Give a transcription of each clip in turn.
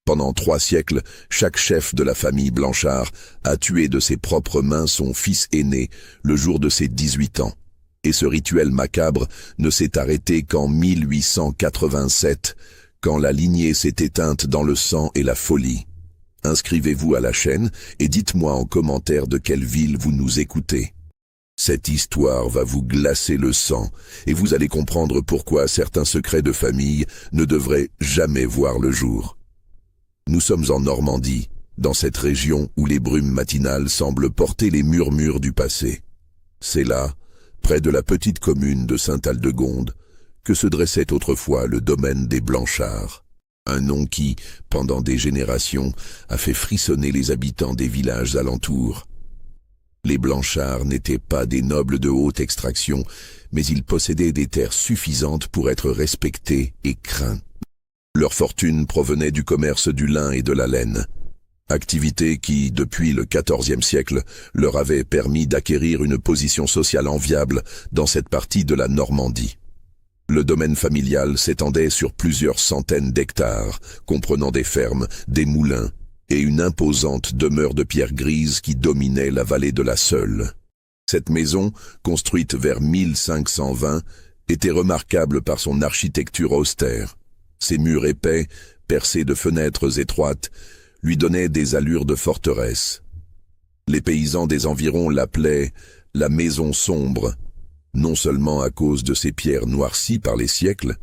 Pendant 3 siècles, chaque chef de la famille Blanchard a tué de ses propres mains son fils aîné le jour de ses 18 ans. Et ce rituel macabre ne s'est arrêté qu'en 1887, quand la lignée s'est éteinte dans le sang et la folie. Inscrivez-vous à la chaîne et dites-moi en commentaire de quelle ville vous nous écoutez. Cette histoire va vous glacer le sang et vous allez comprendre pourquoi certains secrets de famille ne devraient jamais voir le jour. Nous sommes en Normandie, dans cette région où les brumes matinales semblent porter les murmures du passé. C'est là, près de la petite commune de Saint-Aldegonde, que se dressait autrefois le domaine des Blanchards. Un nom qui, pendant des générations, a fait frissonner les habitants des villages alentours. Les Blanchards n'étaient pas des nobles de haute extraction, mais ils possédaient des terres suffisantes pour être respectés et craints. Leur fortune provenait du commerce du lin et de la laine, activité qui, depuis le XIVe siècle, leur avait permis d'acquérir une position sociale enviable dans cette partie de la Normandie. Le domaine familial s'étendait sur plusieurs centaines d'hectares, comprenant des fermes, des moulins et une imposante demeure de pierre grise qui dominait la vallée de la Seule. Cette maison, construite vers 1520, était remarquable par son architecture austère. Ses murs épais, percés de fenêtres étroites, lui donnaient des allures de forteresse. Les paysans des environs l'appelaient « la maison sombre », non seulement à cause de ses pierres noircies par les siècles,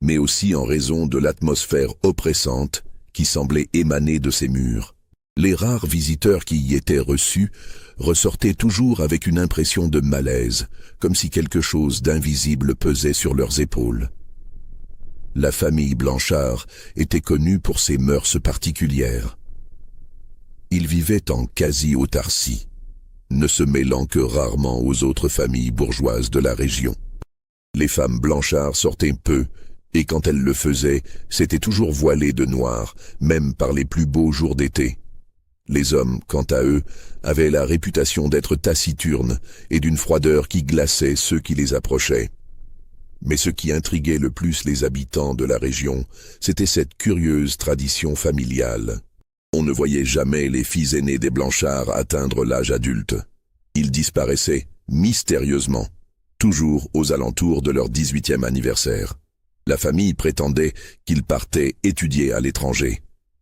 mais aussi en raison de l'atmosphère oppressante qui semblait émaner de ses murs. Les rares visiteurs qui y étaient reçus ressortaient toujours avec une impression de malaise, comme si quelque chose d'invisible pesait sur leurs épaules. La famille Blanchard était connue pour ses mœurs particulières. Ils vivaient en quasi-autarcie, ne se mêlant que rarement aux autres familles bourgeoises de la région. Les femmes Blanchard sortaient peu, et quand elles le faisaient, c'était toujours voilées de noir, même par les plus beaux jours d'été. Les hommes, quant à eux, avaient la réputation d'être taciturnes et d'une froideur qui glaçait ceux qui les approchaient. Mais ce qui intriguait le plus les habitants de la région, c'était cette curieuse tradition familiale. On ne voyait jamais les fils aînés des Blanchard atteindre l'âge adulte. Ils disparaissaient, mystérieusement, toujours aux alentours de leur 18e anniversaire. La famille prétendait qu'ils partaient étudier à l'étranger,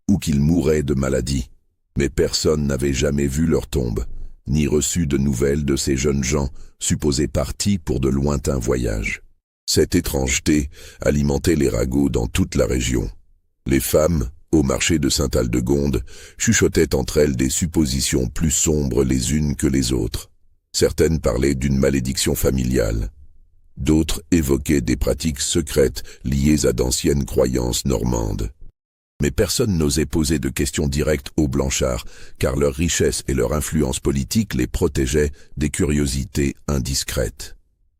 ou qu'ils mouraient de maladie. Mais personne n'avait jamais vu leur tombe, ni reçu de nouvelles de ces jeunes gens supposés partis pour de lointains voyages. Cette étrangeté alimentait les ragots dans toute la région. Les femmes, au marché de Saint-Aldegonde, chuchotaient entre elles des suppositions plus sombres les unes que les autres. Certaines parlaient d'une malédiction familiale. D'autres évoquaient des pratiques secrètes liées à d'anciennes croyances normandes. Mais personne n'osait poser de questions directes aux Blanchard, car leur richesse et leur influence politique les protégeaient des curiosités indiscrètes.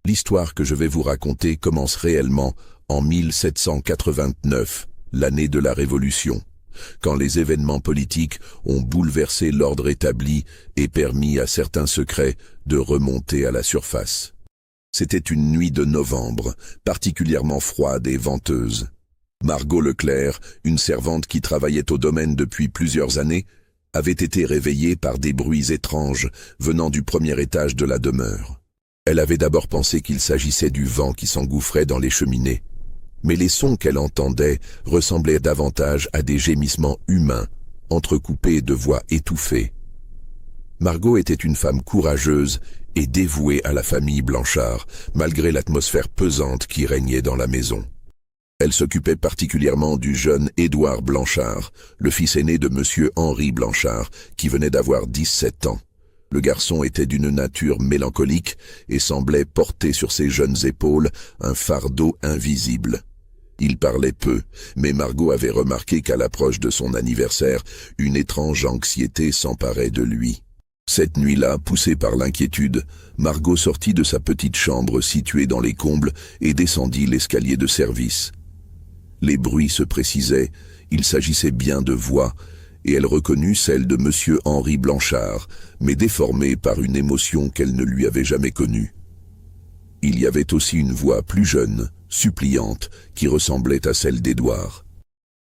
L'histoire que je vais vous raconter commence réellement en 1789, l'année de la Révolution, quand les événements politiques ont bouleversé l'ordre établi et permis à certains secrets de remonter à la surface. C'était une nuit de novembre, particulièrement froide et venteuse. Margot Leclerc, une servante qui travaillait au domaine depuis plusieurs années, avait été réveillée par des bruits étranges venant du premier étage de la demeure. Elle avait d'abord pensé qu'il s'agissait du vent qui s'engouffrait dans les cheminées, mais les sons qu'elle entendait ressemblaient davantage à des gémissements humains, entrecoupés de voix étouffées. Margot était une femme courageuse et dévouée à la famille Blanchard, malgré l'atmosphère pesante qui régnait dans la maison. Elle s'occupait particulièrement du jeune Édouard Blanchard, le fils aîné de Monsieur Henri Blanchard, qui venait d'avoir 17 ans. Le garçon était d'une nature mélancolique et semblait porter sur ses jeunes épaules un fardeau invisible. Il parlait peu, mais Margot avait remarqué qu'à l'approche de son anniversaire, une étrange anxiété s'emparait de lui. Cette nuit-là, poussée par l'inquiétude, Margot sortit de sa petite chambre située dans les combles et descendit l'escalier de service. Les bruits se précisaient, il s'agissait bien de voix, et elle reconnut celle de Monsieur Henri Blanchard, mais déformée par une émotion qu'elle ne lui avait jamais connue. Il y avait aussi une voix plus jeune, suppliante, qui ressemblait à celle d'Édouard.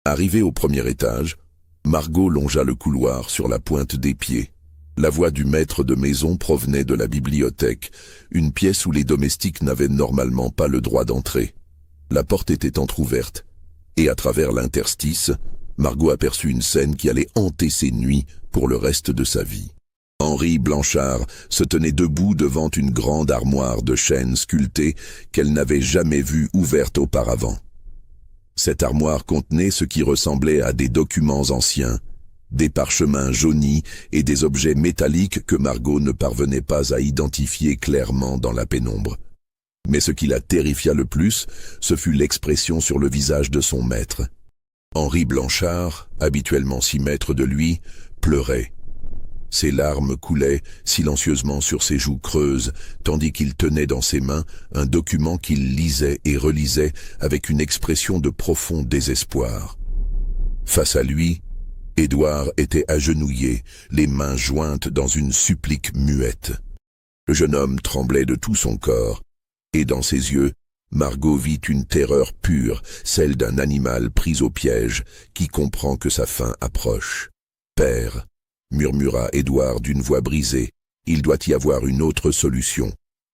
Arrivée au premier étage, Margot longea le couloir sur la pointe des pieds. La voix du maître de maison provenait de la bibliothèque, une pièce où les domestiques n'avaient normalement pas le droit d'entrer. La porte était entr'ouverte, et à travers l'interstice, Margot aperçut une scène qui allait hanter ses nuits pour le reste de sa vie. Henri Blanchard se tenait debout devant une grande armoire de chêne sculptée qu'elle n'avait jamais vue ouverte auparavant. Cette armoire contenait ce qui ressemblait à des documents anciens, des parchemins jaunis et des objets métalliques que Margot ne parvenait pas à identifier clairement dans la pénombre. Mais ce qui la terrifia le plus, ce fut l'expression sur le visage de son maître. Henri Blanchard, habituellement si maître de lui, pleurait. Ses larmes coulaient silencieusement sur ses joues creuses, tandis qu'il tenait dans ses mains un document qu'il lisait et relisait avec une expression de profond désespoir. Face à lui, Édouard était agenouillé, les mains jointes dans une supplique muette. Le jeune homme tremblait de tout son corps, et dans ses yeux, Margot vit une terreur pure, celle d'un animal pris au piège, qui comprend que sa fin approche. « Père », murmura Édouard d'une voix brisée, « il doit y avoir une autre solution.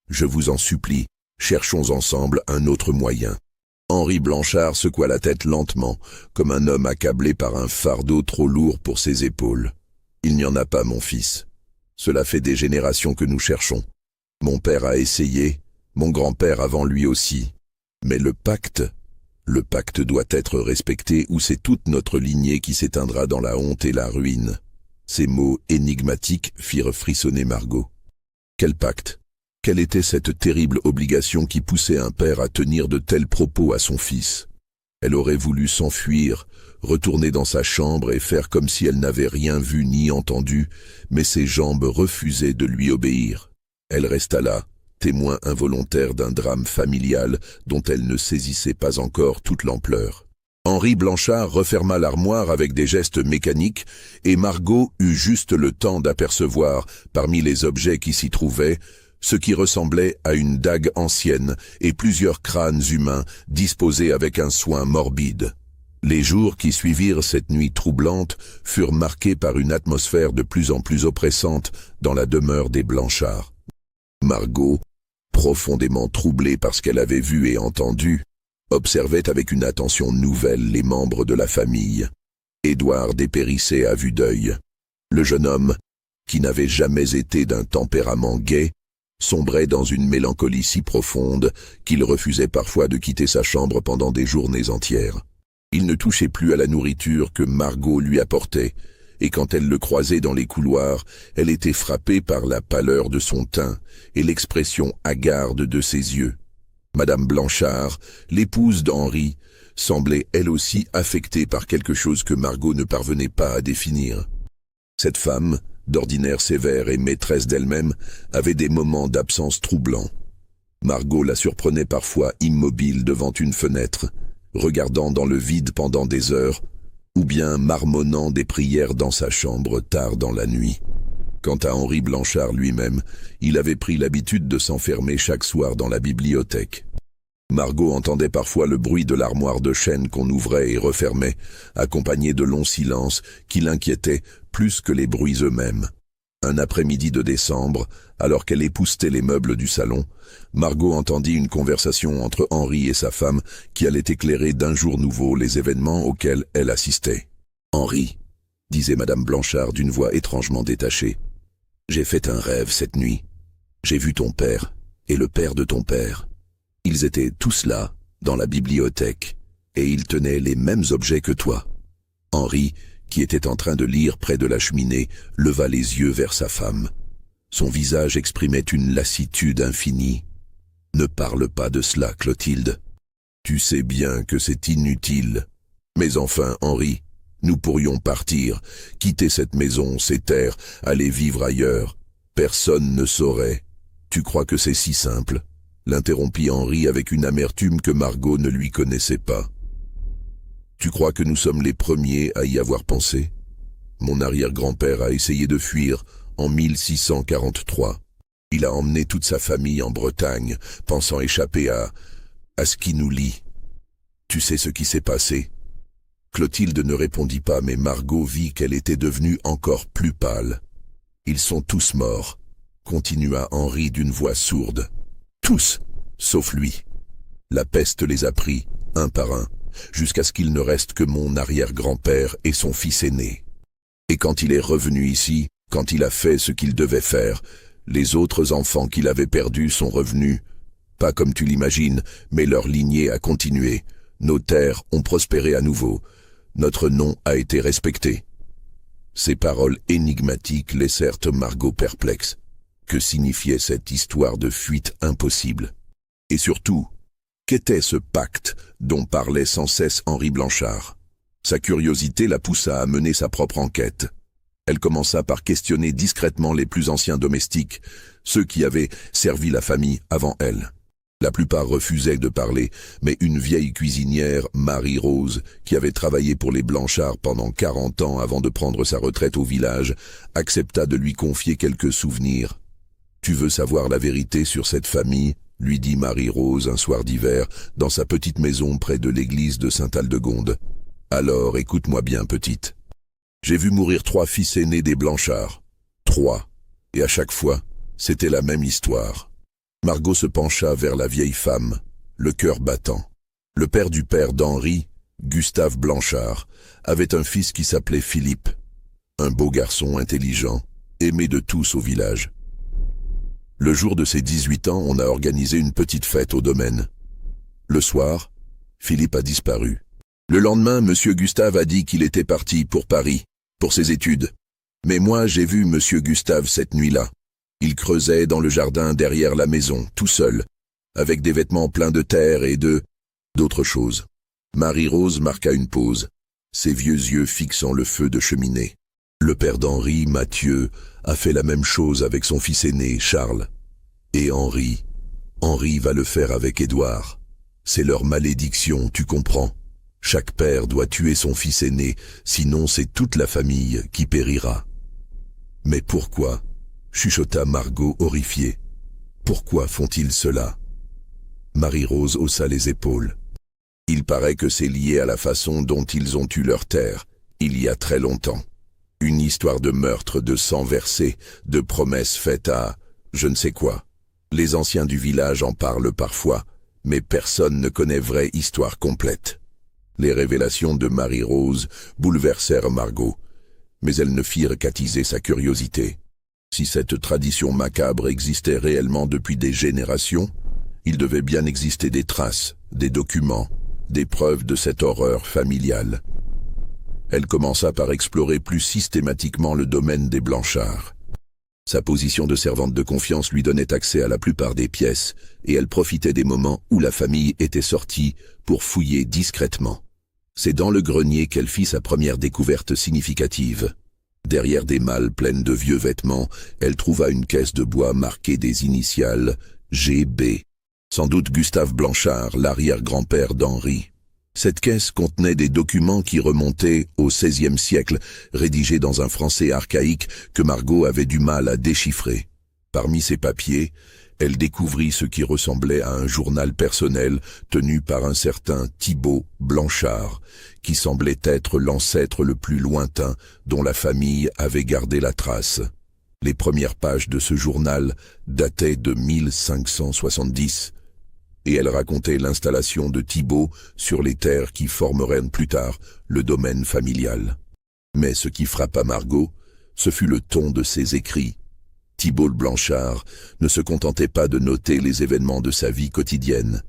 Je vous en supplie, cherchons ensemble un autre moyen. » Henri Blanchard secoua la tête lentement, comme un homme accablé par un fardeau trop lourd pour ses épaules. « Il n'y en a pas, mon fils. Cela fait des générations que nous cherchons. Mon père a essayé, mon grand-père avant lui aussi. Mais le pacte doit être respecté ou c'est toute notre lignée qui s'éteindra dans la honte et la ruine. » Ces mots énigmatiques firent frissonner Margot. Quel pacte? Quelle était cette terrible obligation qui poussait un père à tenir de tels propos à son fils? Elle aurait voulu s'enfuir, retourner dans sa chambre et faire comme si elle n'avait rien vu ni entendu, mais ses jambes refusaient de lui obéir. Elle resta là, témoin involontaire d'un drame familial dont elle ne saisissait pas encore toute l'ampleur. Henri Blanchard referma l'armoire avec des gestes mécaniques et Margot eut juste le temps d'apercevoir, parmi les objets qui s'y trouvaient, ce qui ressemblait à une dague ancienne et plusieurs crânes humains disposés avec un soin morbide. Les jours qui suivirent cette nuit troublante furent marqués par une atmosphère de plus en plus oppressante dans la demeure des Blanchard. Margot, profondément troublée par ce qu'elle avait vu et entendu, observait avec une attention nouvelle les membres de la famille. Édouard dépérissait à vue d'œil. Le jeune homme, qui n'avait jamais été d'un tempérament gai, sombrait dans une mélancolie si profonde qu'il refusait parfois de quitter sa chambre pendant des journées entières. Il ne touchait plus à la nourriture que Margot lui apportait, et quand elle le croisait dans les couloirs, elle était frappée par la pâleur de son teint et l'expression hagarde de ses yeux. Madame Blanchard, l'épouse d'Henri, semblait elle aussi affectée par quelque chose que Margot ne parvenait pas à définir. Cette femme, d'ordinaire sévère et maîtresse d'elle-même, avait des moments d'absence troublants. Margot la surprenait parfois immobile devant une fenêtre, regardant dans le vide pendant des heures, ou bien marmonnant des prières dans sa chambre tard dans la nuit. Quant à Henri Blanchard lui-même, il avait pris l'habitude de s'enfermer chaque soir dans la bibliothèque. Margot entendait parfois le bruit de l'armoire de chêne qu'on ouvrait et refermait, accompagné de longs silences qui l'inquiétaient plus que les bruits eux-mêmes. Un après-midi de décembre, alors qu'elle époussetait les meubles du salon, Margot entendit une conversation entre Henri et sa femme qui allait éclairer d'un jour nouveau les événements auxquels elle assistait. « Henri, » disait Madame Blanchard d'une voix étrangement détachée, « j'ai fait un rêve cette nuit. J'ai vu ton père et le père de ton père. Ils étaient tous là, dans la bibliothèque, et ils tenaient les mêmes objets que toi. » Henri, qui était en train de lire près de la cheminée, leva les yeux vers sa femme. Son visage exprimait une lassitude infinie. « Ne parle pas de cela, Clotilde. Tu sais bien que c'est inutile. Mais enfin, Henri, nous pourrions partir, quitter cette maison, ces terres, aller vivre ailleurs. Personne ne saurait. Tu crois que c'est si simple ?» l'interrompit Henri avec une amertume que Margot ne lui connaissait pas. « Tu crois que nous sommes les premiers à y avoir pensé? Mon arrière-grand-père a essayé de fuir en 1643. Il a emmené toute sa famille en Bretagne, pensant échapper à ce qui nous lie. Tu sais ce qui s'est passé? Clotilde ne répondit pas, mais Margot vit qu'elle était devenue encore plus pâle. « Ils sont tous morts », continua Henri d'une voix sourde. « Tous, sauf lui. La peste les a pris, un par un, jusqu'à ce qu'il ne reste que mon arrière-grand-père et son fils aîné. Et quand il est revenu ici, quand il a fait ce qu'il devait faire, les autres enfants qu'il avait perdus sont revenus. Pas comme tu l'imagines, mais leur lignée a continué. Nos terres ont prospéré à nouveau. Notre nom a été respecté. » Ces paroles énigmatiques laissèrent Margot perplexe. Que signifiait cette histoire de fuite impossible? Et surtout, qu'était ce pacte dont parlait sans cesse Henri Blanchard? Sa curiosité la poussa à mener sa propre enquête. Elle commença par questionner discrètement les plus anciens domestiques, ceux qui avaient servi la famille avant elle. La plupart refusaient de parler, mais une vieille cuisinière, Marie-Rose, qui avait travaillé pour les Blanchard pendant 40 ans avant de prendre sa retraite au village, accepta de lui confier quelques souvenirs. « Tu veux savoir la vérité sur cette famille ?» lui dit Marie-Rose un soir d'hiver, dans sa petite maison près de l'église de Saint-Aldegonde. « Alors, écoute-moi bien, petite. J'ai vu mourir 3 fils aînés des Blanchard. 3. Et à chaque fois, c'était la même histoire. » Margot se pencha vers la vieille femme, le cœur battant. Le père du père d'Henri, Gustave Blanchard, avait un fils qui s'appelait Philippe. Un beau garçon intelligent, aimé de tous au village. Le jour de ses 18 ans, on a organisé une petite fête au domaine. Le soir, Philippe a disparu. Le lendemain, Monsieur Gustave a dit qu'il était parti pour Paris, pour ses études. Mais moi, j'ai vu Monsieur Gustave cette nuit-là. Il creusait dans le jardin derrière la maison, tout seul, avec des vêtements pleins de terre et d'autres choses. Marie-Rose marqua une pause, ses vieux yeux fixant le feu de cheminée. Le père d'Henri, Mathieu, a fait la même chose avec son fils aîné, Charles. Et Henri va le faire avec Édouard. C'est leur malédiction, tu comprends? Chaque père doit tuer son fils aîné, sinon c'est toute la famille qui périra. Mais pourquoi? Chuchota Margot horrifiée. Pourquoi font-ils cela? Marie-Rose haussa les épaules. Il paraît que c'est lié à la façon dont ils ont eu leur terre, il y a très longtemps. Une histoire de meurtre, de sang versé, de promesses faites à je ne sais quoi. Les anciens du village en parlent parfois, mais personne ne connaît vraie histoire complète. Les révélations de Marie-Rose bouleversèrent Margot, mais elles ne firent qu'attiser sa curiosité. Si cette tradition macabre existait réellement depuis des générations, il devait bien exister des traces, des documents, des preuves de cette horreur familiale. Elle commença par explorer plus systématiquement le domaine des Blanchard. Sa position de servante de confiance lui donnait accès à la plupart des pièces, et elle profitait des moments où la famille était sortie pour fouiller discrètement. C'est dans le grenier qu'elle fit sa première découverte significative. Derrière des malles pleines de vieux vêtements, elle trouva une caisse de bois marquée des initiales GB. Sans doute Gustave Blanchard, l'arrière-grand-père d'Henri. Cette caisse contenait des documents qui remontaient au XVIe siècle, rédigés dans un français archaïque que Margot avait du mal à déchiffrer. Parmi ces papiers, elle découvrit ce qui ressemblait à un journal personnel tenu par un certain Thibault Blanchard, qui semblait être l'ancêtre le plus lointain dont la famille avait gardé la trace. Les premières pages de ce journal dataient de 1570, et elles racontaient l'installation de Thibault sur les terres qui formeraient plus tard le domaine familial. Mais ce qui frappa Margot, ce fut le ton de ses écrits. Thibault Blanchard ne se contentait pas de noter les événements de sa vie quotidienne.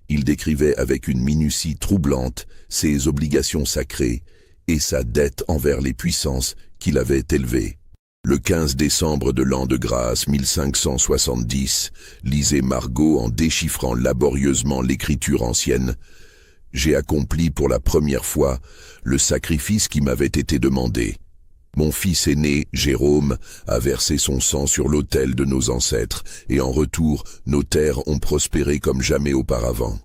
Il décrivait avec une minutie troublante ses obligations sacrées et sa dette envers les puissances qu'il avait élevées. Le 15 décembre de l'an de grâce 1570, lisait Margot en déchiffrant laborieusement l'écriture ancienne. « J'ai accompli pour la première fois le sacrifice qui m'avait été demandé. Mon fils aîné, Jérôme, a versé son sang sur l'autel de nos ancêtres, et en retour, nos terres ont prospéré comme jamais auparavant.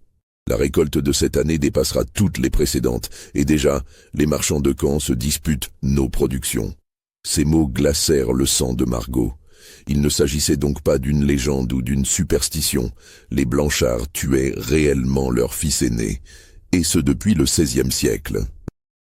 La récolte de cette année dépassera toutes les précédentes, et déjà, les marchands de Caen se disputent nos productions. » Ces mots glacèrent le sang de Margot. Il ne s'agissait donc pas d'une légende ou d'une superstition. Les Blanchard tuaient réellement leur fils aîné, et ce depuis le XVIe siècle.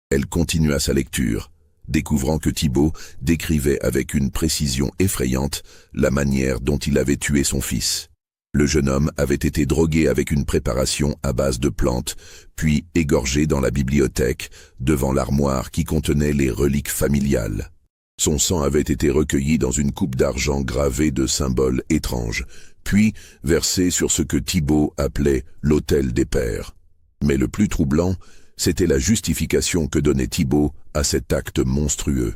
Elle continua sa lecture, découvrant que Thibaut décrivait avec une précision effrayante la manière dont il avait tué son fils. Le jeune homme avait été drogué avec une préparation à base de plantes, puis égorgé dans la bibliothèque, devant l'armoire qui contenait les reliques familiales. Son sang avait été recueilli dans une coupe d'argent gravée de symboles étranges, puis versé sur ce que Thibaut appelait l'autel des pères. Mais le plus troublant, c'était la justification que donnait Thibaut à cet acte monstrueux.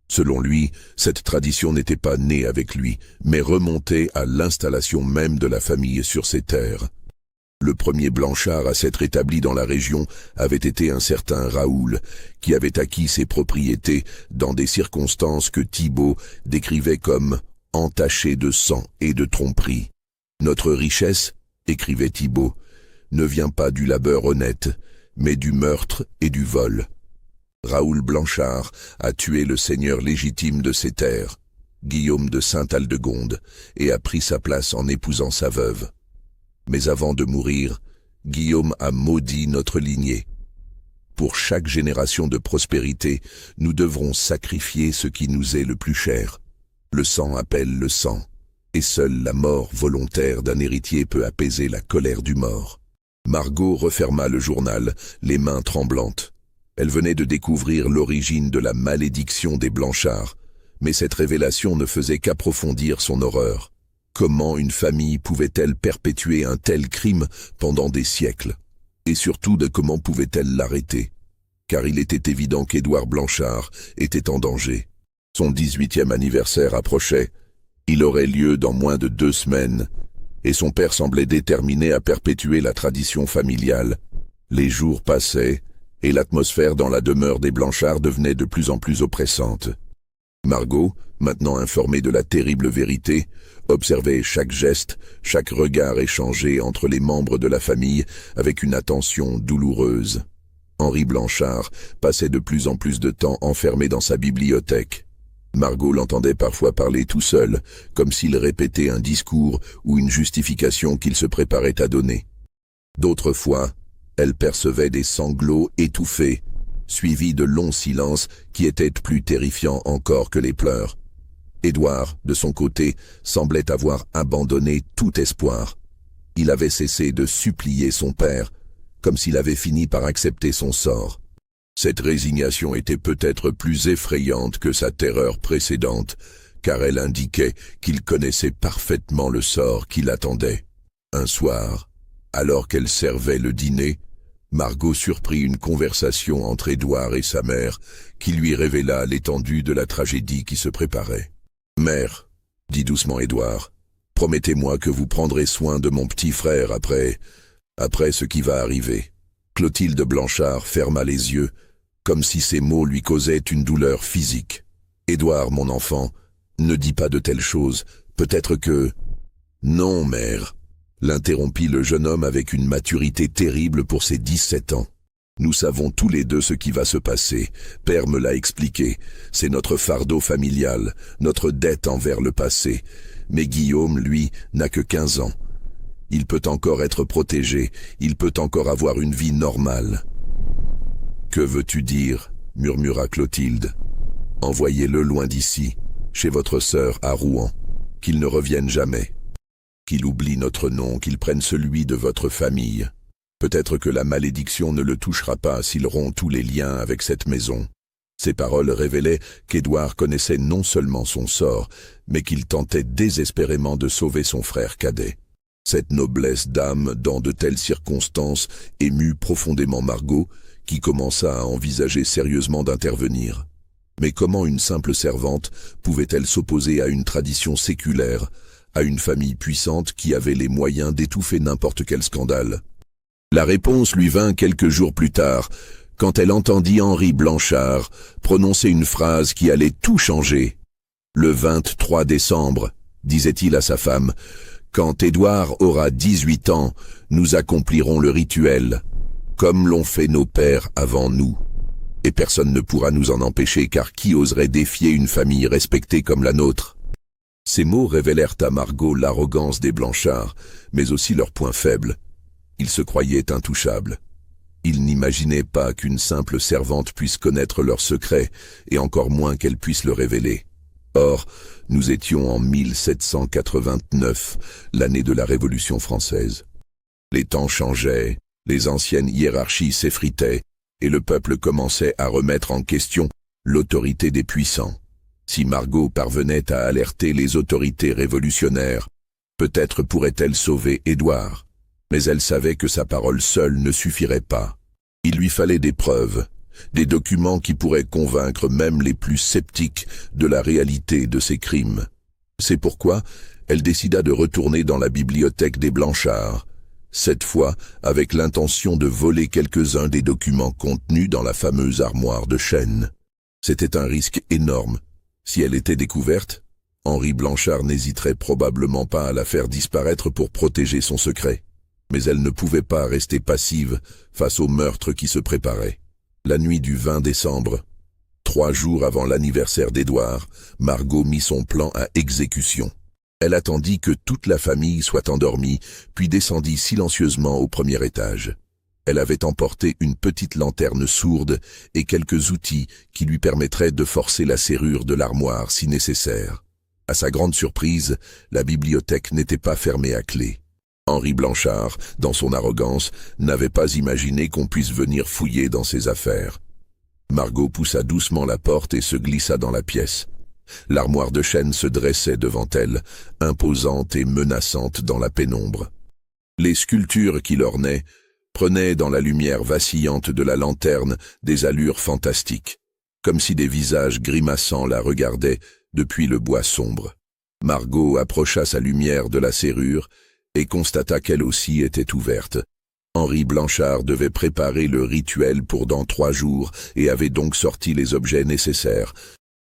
Selon lui, cette tradition n'était pas née avec lui, mais remontait à l'installation même de la famille sur ces terres. Le premier Blanchard à s'être établi dans la région avait été un certain Raoul, qui avait acquis ses propriétés dans des circonstances que Thibaut décrivait comme « entachées de sang et de tromperie ». « Notre richesse, » écrivait Thibaut, « ne vient pas du labeur honnête, mais du meurtre et du vol. » Raoul Blanchard a tué le seigneur légitime de ces terres, Guillaume de Sainte-Aldegonde, et a pris sa place en épousant sa veuve. Mais avant de mourir, Guillaume a maudit notre lignée. Pour chaque génération de prospérité, nous devrons sacrifier ce qui nous est le plus cher. Le sang appelle le sang, et seule la mort volontaire d'un héritier peut apaiser la colère du mort. Margot referma le journal, les mains tremblantes. Elle venait de découvrir l'origine de la malédiction des Blanchards, mais cette révélation ne faisait qu'approfondir son horreur. Comment une famille pouvait-elle perpétuer un tel crime pendant des siècles? Et surtout, de comment pouvait-elle l'arrêter? Car il était évident qu'Édouard Blanchard était en danger. Son 18e anniversaire approchait. Il aurait lieu dans moins de 2 semaines, et son père semblait déterminé à perpétuer la tradition familiale. Les jours passaient, et l'atmosphère dans la demeure des Blanchards devenait de plus en plus oppressante. Margot, maintenant informée de la terrible vérité, observait chaque geste, chaque regard échangé entre les membres de la famille avec une attention douloureuse. Henri Blanchard passait de plus en plus de temps enfermé dans sa bibliothèque. Margot l'entendait parfois parler tout seul, comme s'il répétait un discours ou une justification qu'il se préparait à donner. D'autres fois, elle percevait des sanglots étouffés, suivis de longs silences qui étaient plus terrifiants encore que les pleurs. Édouard, de son côté, semblait avoir abandonné tout espoir. Il avait cessé de supplier son père, comme s'il avait fini par accepter son sort. Cette résignation était peut-être plus effrayante que sa terreur précédente, car elle indiquait qu'il connaissait parfaitement le sort qui l'attendait. Un soir, alors qu'elle servait le dîner, Margot surprit une conversation entre Édouard et sa mère qui lui révéla l'étendue de la tragédie qui se préparait. « Mère, » dit doucement Édouard, « promettez-moi que vous prendrez soin de mon petit frère après ce qui va arriver. » Clotilde Blanchard ferma les yeux, comme si ces mots lui causaient une douleur physique. « Édouard, mon enfant, ne dis pas de telles choses, peut-être que... »« Non, mère. » L'interrompit le jeune homme avec une maturité terrible pour ses 17 ans. Nous savons tous les deux ce qui va se passer. Père me l'a expliqué. C'est notre fardeau familial, notre dette envers le passé. Mais Guillaume, lui, n'a que 15 ans. Il peut encore être protégé, il peut encore avoir une vie normale. « Que veux-tu dire ?» murmura Clotilde. « Envoyez-le loin d'ici, chez votre sœur à Rouen, qu'il ne revienne jamais. Qu'il oublie notre nom, qu'il prenne celui de votre famille. Peut-être que la malédiction ne le touchera pas s'il rompt tous les liens avec cette maison. » Ces paroles révélaient qu'Édouard connaissait non seulement son sort, mais qu'il tentait désespérément de sauver son frère cadet. Cette noblesse d'âme dans de telles circonstances émut profondément Margot, qui commença à envisager sérieusement d'intervenir. Mais comment une simple servante pouvait-elle s'opposer à une tradition séculaire, à une famille puissante qui avait les moyens d'étouffer n'importe quel scandale? La réponse lui vint quelques jours plus tard, quand elle entendit Henri Blanchard prononcer une phrase qui allait tout changer. « Le 23 décembre, disait-il à sa femme, quand Édouard aura 18 ans, nous accomplirons le rituel, comme l'ont fait nos pères avant nous. Et personne ne pourra nous en empêcher, car qui oserait défier une famille respectée comme la nôtre ?» Ces mots révélèrent à Margot l'arrogance des Blanchards, mais aussi leurs points faibles. Ils se croyaient intouchables. Ils n'imaginaient pas qu'une simple servante puisse connaître leurs secrets, et encore moins qu'elle puisse le révéler. Or, nous étions en 1789, l'année de la Révolution française. Les temps changeaient, les anciennes hiérarchies s'effritaient, et le peuple commençait à remettre en question l'autorité des puissants. Si Margot parvenait à alerter les autorités révolutionnaires, peut-être pourrait-elle sauver Édouard. Mais elle savait que sa parole seule ne suffirait pas. Il lui fallait des preuves, des documents qui pourraient convaincre même les plus sceptiques de la réalité de ces crimes. C'est pourquoi elle décida de retourner dans la bibliothèque des Blanchards, cette fois avec l'intention de voler quelques-uns des documents contenus dans la fameuse armoire de chêne. C'était un risque énorme. Si elle était découverte, Henri Blanchard n'hésiterait probablement pas à la faire disparaître pour protéger son secret. Mais elle ne pouvait pas rester passive face au meurtre qui se préparait. La nuit du 20 décembre, 3 jours avant l'anniversaire d'Édouard, Margot mit son plan à exécution. Elle attendit que toute la famille soit endormie, puis descendit silencieusement au premier étage. Elle avait emporté une petite lanterne sourde et quelques outils qui lui permettraient de forcer la serrure de l'armoire si nécessaire. À sa grande surprise, la bibliothèque n'était pas fermée à clé. Henri Blanchard, dans son arrogance, n'avait pas imaginé qu'on puisse venir fouiller dans ses affaires. Margot poussa doucement la porte et se glissa dans la pièce. L'armoire de chêne se dressait devant elle, imposante et menaçante dans la pénombre. Les sculptures qui l'ornaient prenaient dans la lumière vacillante de la lanterne des allures fantastiques, comme si des visages grimaçants la regardaient depuis le bois sombre. Margot approcha sa lumière de la serrure et constata qu'elle aussi était ouverte. Henri Blanchard devait préparer le rituel pour dans 3 jours et avait donc sorti les objets nécessaires.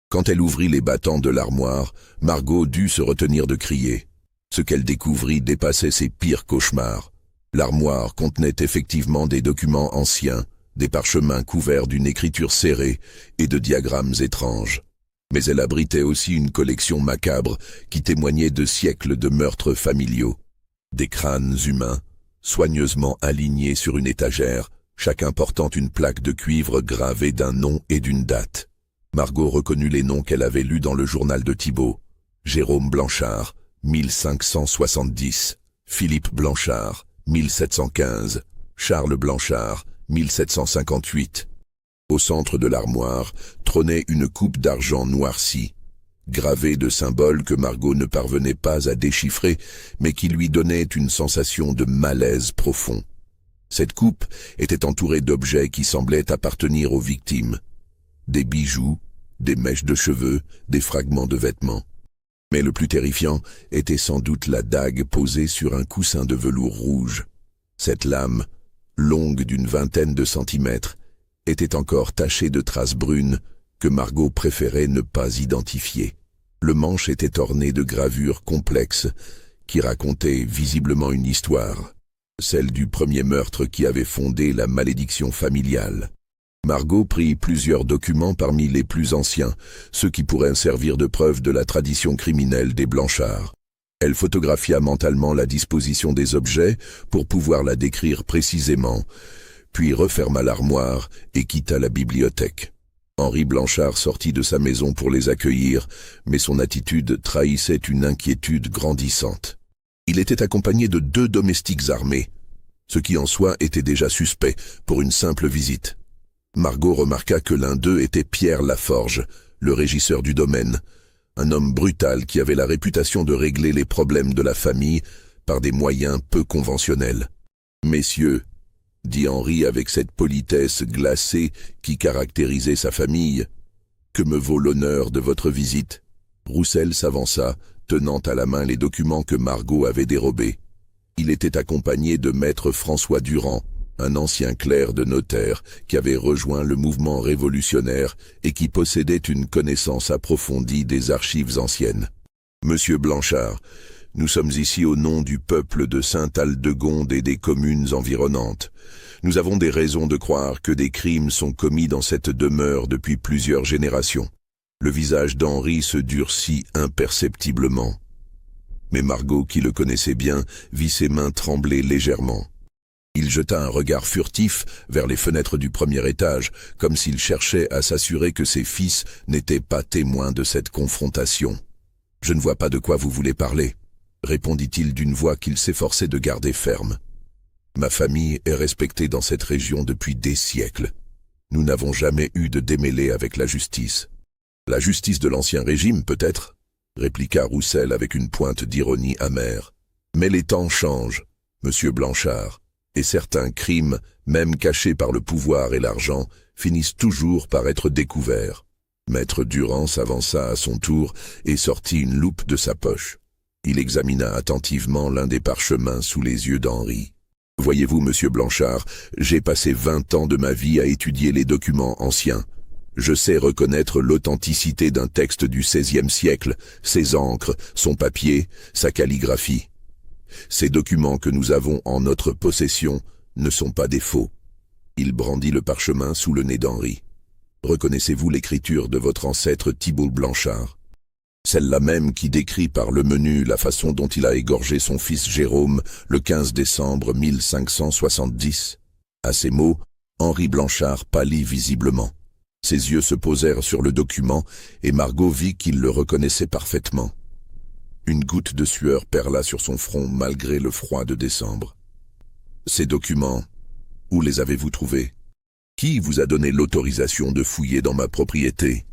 Quand elle ouvrit les battants de l'armoire, Margot dut se retenir de crier. Ce qu'elle découvrit dépassait ses pires cauchemars. L'armoire contenait effectivement des documents anciens, des parchemins couverts d'une écriture serrée et de diagrammes étranges. Mais elle abritait aussi une collection macabre qui témoignait de siècles de meurtres familiaux. Des crânes humains, soigneusement alignés sur une étagère, chacun portant une plaque de cuivre gravée d'un nom et d'une date. Margot reconnut les noms qu'elle avait lus dans le journal de Thibault. Jérôme Blanchard, 1570, Philippe Blanchard, 1715, Charles Blanchard, 1758. Au centre de l'armoire trônait une coupe d'argent noircie, gravée de symboles que Margot ne parvenait pas à déchiffrer, mais qui lui donnaient une sensation de malaise profond. Cette coupe était entourée d'objets qui semblaient appartenir aux victimes. Des bijoux, des mèches de cheveux, des fragments de vêtements. Mais le plus terrifiant était sans doute la dague posée sur un coussin de velours rouge. Cette lame, longue d'une 20aine de centimètres, était encore tachée de traces brunes que Margot préférait ne pas identifier. Le manche était orné de gravures complexes qui racontaient visiblement une histoire, celle du premier meurtre qui avait fondé la malédiction familiale. Margot prit plusieurs documents parmi les plus anciens, ceux qui pourraient servir de preuve de la tradition criminelle des Blanchards. Elle photographia mentalement la disposition des objets pour pouvoir la décrire précisément, puis referma l'armoire et quitta la bibliothèque. Henri Blanchard sortit de sa maison pour les accueillir, mais son attitude trahissait une inquiétude grandissante. Il était accompagné de 2 domestiques armés, ce qui en soi était déjà suspect pour une simple visite. Margot remarqua que l'un d'eux était Pierre Laforge, le régisseur du domaine, un homme brutal qui avait la réputation de régler les problèmes de la famille par des moyens peu conventionnels. « Messieurs, » dit Henri avec cette politesse glacée qui caractérisait sa famille, « que me vaut l'honneur de votre visite ?» Roussel s'avança, tenant à la main les documents que Margot avait dérobés. Il était accompagné de maître François Durand, un ancien clerc de notaire qui avait rejoint le mouvement révolutionnaire et qui possédait une connaissance approfondie des archives anciennes. « Monsieur Blanchard, nous sommes ici au nom du peuple de Sainte-Aldegonde et des communes environnantes. Nous avons des raisons de croire que des crimes sont commis dans cette demeure depuis plusieurs générations. » Le visage d'Henri se durcit imperceptiblement. Mais Margot, qui le connaissait bien, vit ses mains trembler légèrement. Il jeta un regard furtif vers les fenêtres du premier étage, comme s'il cherchait à s'assurer que ses fils n'étaient pas témoins de cette confrontation. « Je ne vois pas de quoi vous voulez parler », répondit-il d'une voix qu'il s'efforçait de garder ferme. « Ma famille est respectée dans cette région depuis des siècles. Nous n'avons jamais eu de démêlés avec la justice. »« La justice de l'Ancien Régime, peut-être ?» répliqua Roussel avec une pointe d'ironie amère. « Mais les temps changent, monsieur Blanchard. Et certains crimes, même cachés par le pouvoir et l'argent, finissent toujours par être découverts. » Maître Durand s'avança à son tour et sortit une loupe de sa poche. Il examina attentivement l'un des parchemins sous les yeux d'Henri. « Voyez-vous, monsieur Blanchard, j'ai passé 20 ans de ma vie à étudier les documents anciens. Je sais reconnaître l'authenticité d'un texte du XVIe siècle, ses encres, son papier, sa calligraphie. Ces documents que nous avons en notre possession ne sont pas des faux. » Il brandit le parchemin sous le nez d'Henri. « Reconnaissez-vous l'écriture de votre ancêtre Thibault Blanchard? Celle-là même qui décrit par le menu la façon dont il a égorgé son fils Jérôme le 15 décembre 1570. » À ces mots, Henri Blanchard pâlit visiblement. Ses yeux se posèrent sur le document et Margot vit qu'il le reconnaissait parfaitement. Une goutte de sueur perla sur son front malgré le froid de décembre. « Ces documents, où les avez-vous trouvés? Qui vous a donné l'autorisation de fouiller dans ma propriété? »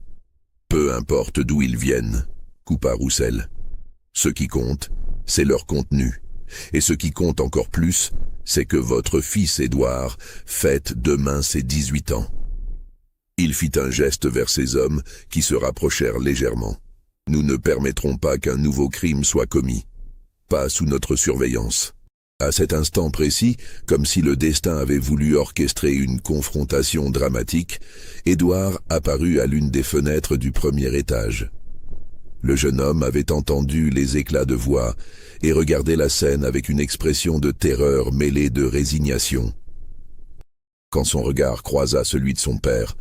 « Peu importe d'où ils viennent, » coupa Roussel. « Ce qui compte, c'est leur contenu. Et ce qui compte encore plus, c'est que votre fils Édouard fête demain ses 18 ans. » Il fit un geste vers ces hommes qui se rapprochèrent légèrement. « Nous ne permettrons pas qu'un nouveau crime soit commis. Pas sous notre surveillance. » À cet instant précis, comme si le destin avait voulu orchestrer une confrontation dramatique, Édouard apparut à l'une des fenêtres du premier étage. Le jeune homme avait entendu les éclats de voix et regardait la scène avec une expression de terreur mêlée de résignation. Quand son regard croisa celui de son père,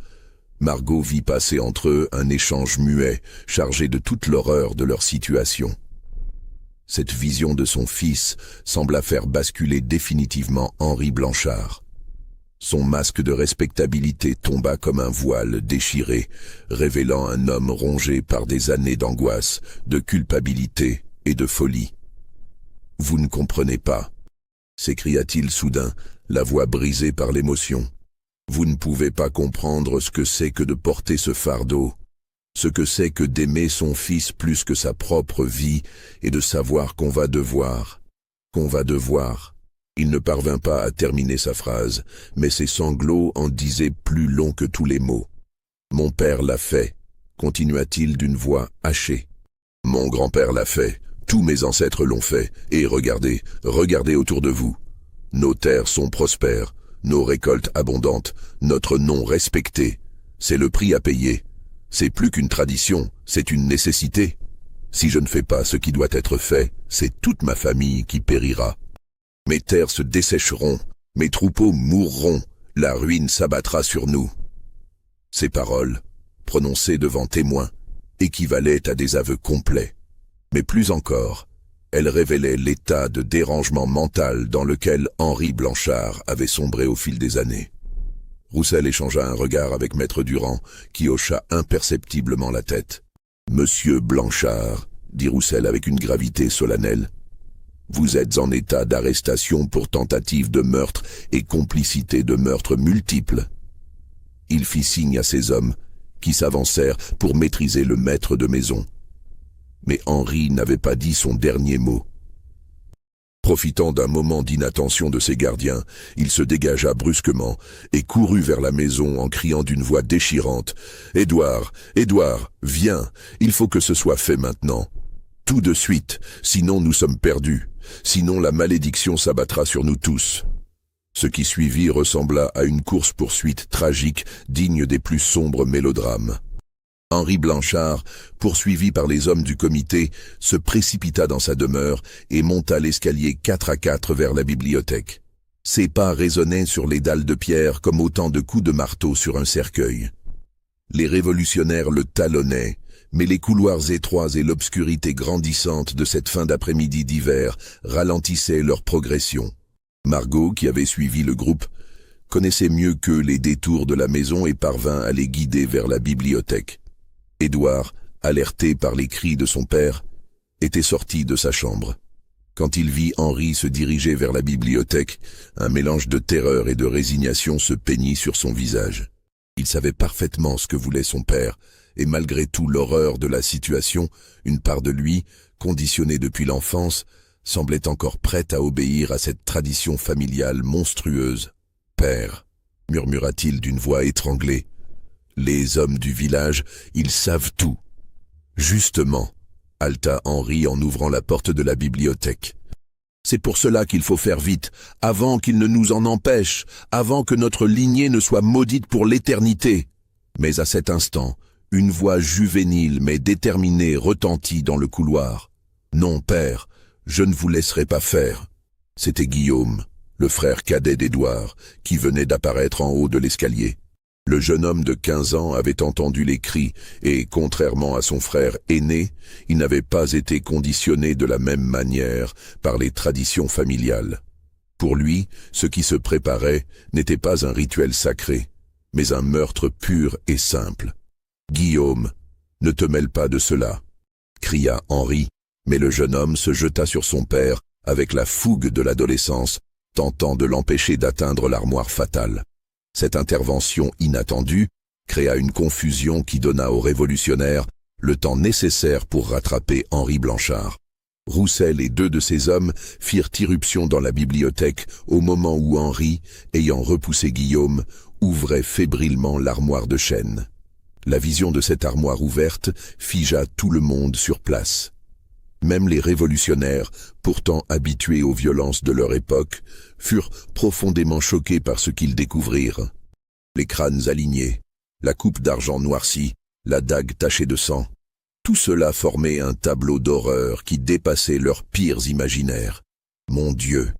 Margot vit passer entre eux un échange muet, chargé de toute l'horreur de leur situation. Cette vision de son fils sembla faire basculer définitivement Henri Blanchard. Son masque de respectabilité tomba comme un voile déchiré, révélant un homme rongé par des années d'angoisse, de culpabilité et de folie. « Vous ne comprenez pas » s'écria-t-il soudain, la voix brisée par l'émotion. « Vous ne pouvez pas comprendre ce que c'est que de porter ce fardeau. Ce que c'est que d'aimer son fils plus que sa propre vie et de savoir qu'on va devoir. Il ne parvint pas à terminer sa phrase, mais ses sanglots en disaient plus long que tous les mots. Mon père l'a fait, continua-t-il d'une voix hachée. Mon grand-père l'a fait, tous mes ancêtres l'ont fait, et regardez autour de vous. Nos terres sont prospères, nos récoltes abondantes, notre nom respecté. C'est le prix à payer. C'est plus qu'une tradition, c'est une nécessité. Si je ne fais pas ce qui doit être fait, c'est toute ma famille qui périra. Mes terres se dessécheront, mes troupeaux mourront, la ruine s'abattra sur nous. » Ces paroles, prononcées devant témoins, équivalaient à des aveux complets. Mais plus encore, elles révélaient l'état de dérangement mental dans lequel Henri Blanchard avait sombré au fil des années. Roussel échangea un regard avec Maître Durand, qui hocha imperceptiblement la tête. « Monsieur Blanchard, » dit Roussel avec une gravité solennelle, « vous êtes en état d'arrestation pour tentative de meurtre et complicité de meurtres multiples. » Il fit signe à ses hommes, qui s'avancèrent pour maîtriser le maître de maison. Mais Henri n'avait pas dit son dernier mot. Profitant d'un moment d'inattention de ses gardiens, il se dégagea brusquement et courut vers la maison en criant d'une voix déchirante « Édouard, Édouard, viens, il faut que ce soit fait maintenant. Tout de suite, sinon nous sommes perdus, sinon la malédiction s'abattra sur nous tous. » Ce qui suivit ressembla à une course-poursuite tragique digne des plus sombres mélodrames. Henri Blanchard, poursuivi par les hommes du comité, se précipita dans sa demeure et monta l'escalier 4 à 4 vers la bibliothèque. Ses pas résonnaient sur les dalles de pierre comme autant de coups de marteau sur un cercueil. Les révolutionnaires le talonnaient, mais les couloirs étroits et l'obscurité grandissante de cette fin d'après-midi d'hiver ralentissaient leur progression. Margot, qui avait suivi le groupe, connaissait mieux qu'eux les détours de la maison et parvint à les guider vers la bibliothèque. Édouard, alerté par les cris de son père, était sorti de sa chambre. Quand il vit Henri se diriger vers la bibliothèque, un mélange de terreur et de résignation se peignit sur son visage. Il savait parfaitement ce que voulait son père, et malgré tout l'horreur de la situation, une part de lui, conditionnée depuis l'enfance, semblait encore prête à obéir à cette tradition familiale monstrueuse. « Père », murmura-t-il d'une voix étranglée, « les hommes du village, ils savent tout. » Justement, halta Henri en ouvrant la porte de la bibliothèque. C'est pour cela qu'il faut faire vite, avant qu'il ne nous en empêche, avant que notre lignée ne soit maudite pour l'éternité. Mais à cet instant, une voix juvénile mais déterminée retentit dans le couloir. Non, père, je ne vous laisserai pas faire. C'était Guillaume, le frère cadet d'Édouard, qui venait d'apparaître en haut de l'escalier. Le jeune homme de 15 ans avait entendu les cris et, contrairement à son frère aîné, il n'avait pas été conditionné de la même manière par les traditions familiales. Pour lui, ce qui se préparait n'était pas un rituel sacré, mais un meurtre pur et simple. « Guillaume, ne te mêle pas de cela !» cria Henri, mais le jeune homme se jeta sur son père avec la fougue de l'adolescence, tentant de l'empêcher d'atteindre l'armoire fatale. Cette intervention inattendue créa une confusion qui donna aux révolutionnaires le temps nécessaire pour rattraper Henri Blanchard. Roussel et 2 de ses hommes firent irruption dans la bibliothèque au moment où Henri, ayant repoussé Guillaume, ouvrait fébrilement l'armoire de chêne. La vision de cette armoire ouverte figea tout le monde sur place. Même les révolutionnaires, pourtant habitués aux violences de leur époque, furent profondément choqués par ce qu'ils découvrirent. Les crânes alignés, la coupe d'argent noircie, la dague tachée de sang, tout cela formait un tableau d'horreur qui dépassait leurs pires imaginaires. « Mon Dieu !»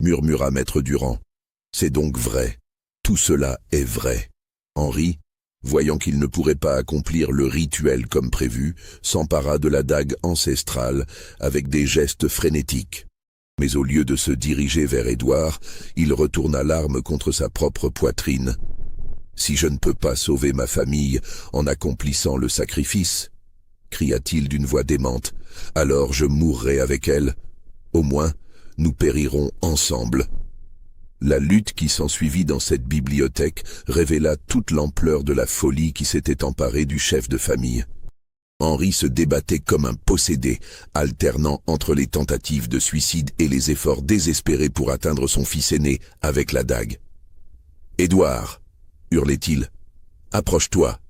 murmura Maître Durand. « C'est donc vrai. Tout cela est vrai. » Henri, voyant qu'il ne pourrait pas accomplir le rituel comme prévu, s'empara de la dague ancestrale avec des gestes frénétiques. Mais au lieu de se diriger vers Édouard, il retourna l'arme contre sa propre poitrine. « Si je ne peux pas sauver ma famille en accomplissant le sacrifice, » cria-t-il d'une voix démente, « alors je mourrai avec elle. Au moins, nous périrons ensemble. » La lutte qui s'ensuivit dans cette bibliothèque révéla toute l'ampleur de la folie qui s'était emparée du chef de famille. Henri se débattait comme un possédé, alternant entre les tentatives de suicide et les efforts désespérés pour atteindre son fils aîné avec la dague. « Édouard !» hurlait-il. « Approche-toi.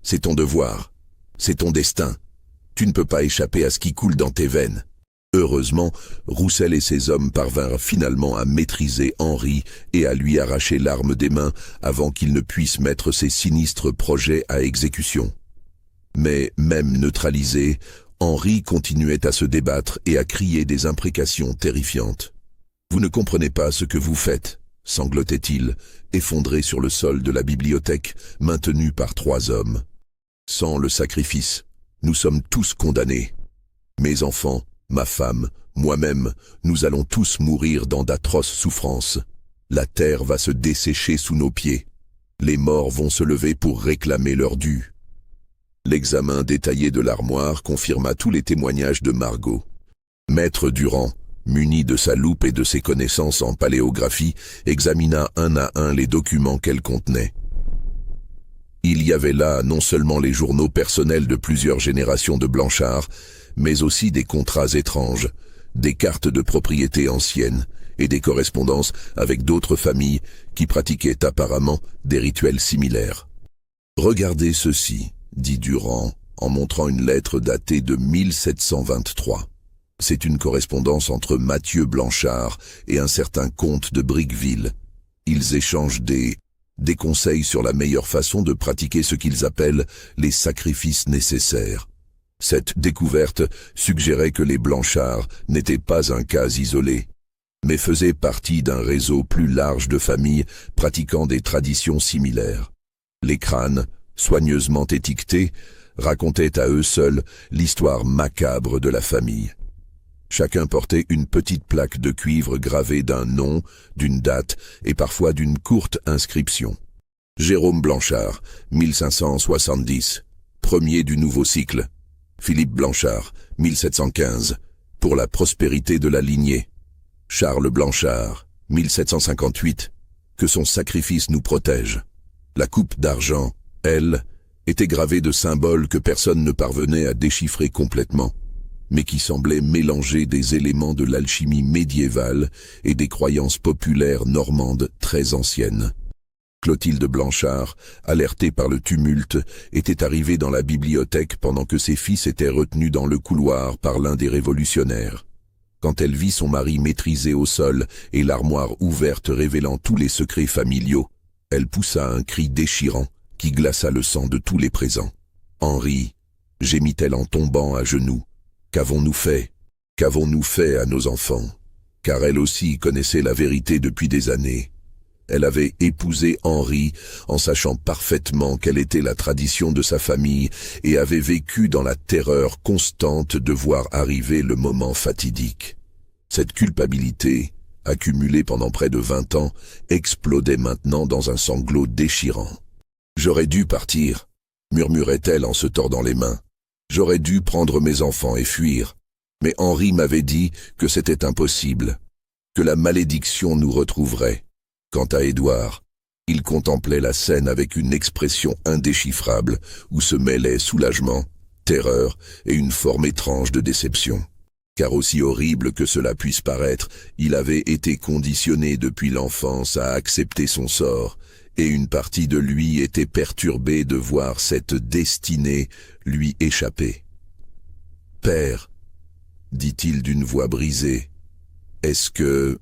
C'est ton devoir. C'est ton destin. Tu ne peux pas échapper à ce qui coule dans tes veines. » Heureusement, Roussel et ses hommes parvinrent finalement à maîtriser Henri et à lui arracher l'arme des mains avant qu'il ne puisse mettre ses sinistres projets à exécution. Mais même neutralisé, Henri continuait à se débattre et à crier des imprécations terrifiantes. « Vous ne comprenez pas ce que vous faites » sanglotait-il, effondré sur le sol de la bibliothèque, maintenu par 3 hommes. « Sans le sacrifice, nous sommes tous condamnés. Mes enfants, ma femme, moi-même, nous allons tous mourir dans d'atroces souffrances. La terre va se dessécher sous nos pieds. Les morts vont se lever pour réclamer leur dû. » L'examen détaillé de l'armoire confirma tous les témoignages de Margot. Maître Durand, muni de sa loupe et de ses connaissances en paléographie, examina un à un les documents qu'elle contenait. Il y avait là non seulement les journaux personnels de plusieurs générations de Blanchard, mais aussi des contrats étranges, des cartes de propriété anciennes et des correspondances avec d'autres familles qui pratiquaient apparemment des rituels similaires. « Regardez ceci », dit Durand en montrant une lettre datée de 1723. C'est une correspondance entre Mathieu Blanchard et un certain comte de Briqueville. Ils échangent des conseils sur la meilleure façon de pratiquer ce qu'ils appellent les sacrifices nécessaires. Cette découverte suggérait que les Blanchard n'étaient pas un cas isolé, mais faisaient partie d'un réseau plus large de familles pratiquant des traditions similaires. Les crânes, soigneusement étiquetés, racontaient à eux seuls l'histoire macabre de la famille. Chacun portait une petite plaque de cuivre gravée d'un nom, d'une date et parfois d'une courte inscription. Jérôme Blanchard, 1570, premier du nouveau cycle. Philippe Blanchard, 1715, pour la prospérité de la lignée. Charles Blanchard, 1758, que son sacrifice nous protège. La coupe d'argent, elle, était gravée de symboles que personne ne parvenait à déchiffrer complètement, mais qui semblaient mélanger des éléments de l'alchimie médiévale et des croyances populaires normandes très anciennes. Clotilde Blanchard, alertée par le tumulte, était arrivée dans la bibliothèque pendant que ses fils étaient retenus dans le couloir par l'un des révolutionnaires. Quand elle vit son mari maîtrisé au sol et l'armoire ouverte révélant tous les secrets familiaux, elle poussa un cri déchirant qui glaça le sang de tous les présents. « Henri !» gémit-elle en tombant à genoux. « Qu'avons-nous fait? Qu'avons-nous fait à nos enfants ?» Car elle aussi connaissait la vérité depuis des années. Elle avait épousé Henri en sachant parfaitement quelle était la tradition de sa famille et avait vécu dans la terreur constante de voir arriver le moment fatidique. Cette culpabilité, accumulée pendant près de 20 ans, explodait maintenant dans un sanglot déchirant. « J'aurais dû partir », murmurait-elle en se tordant les mains. « J'aurais dû prendre mes enfants et fuir. Mais Henri m'avait dit que c'était impossible, que la malédiction nous retrouverait. » Quant à Édouard, il contemplait la scène avec une expression indéchiffrable où se mêlaient soulagement, terreur et une forme étrange de déception. Car aussi horrible que cela puisse paraître, il avait été conditionné depuis l'enfance à accepter son sort, et une partie de lui était perturbée de voir cette destinée lui échapper. « Père, dit-il d'une voix brisée, est-ce que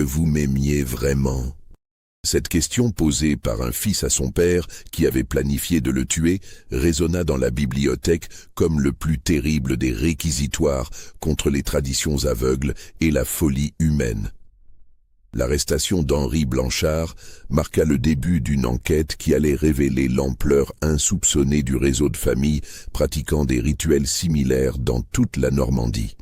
vous m'aimiez vraiment ?» Cette question posée par un fils à son père, qui avait planifié de le tuer, résonna dans la bibliothèque comme le plus terrible des réquisitoires contre les traditions aveugles et la folie humaine. L'arrestation d'Henri Blanchard marqua le début d'une enquête qui allait révéler l'ampleur insoupçonnée du réseau de familles pratiquant des rituels similaires dans toute la Normandie.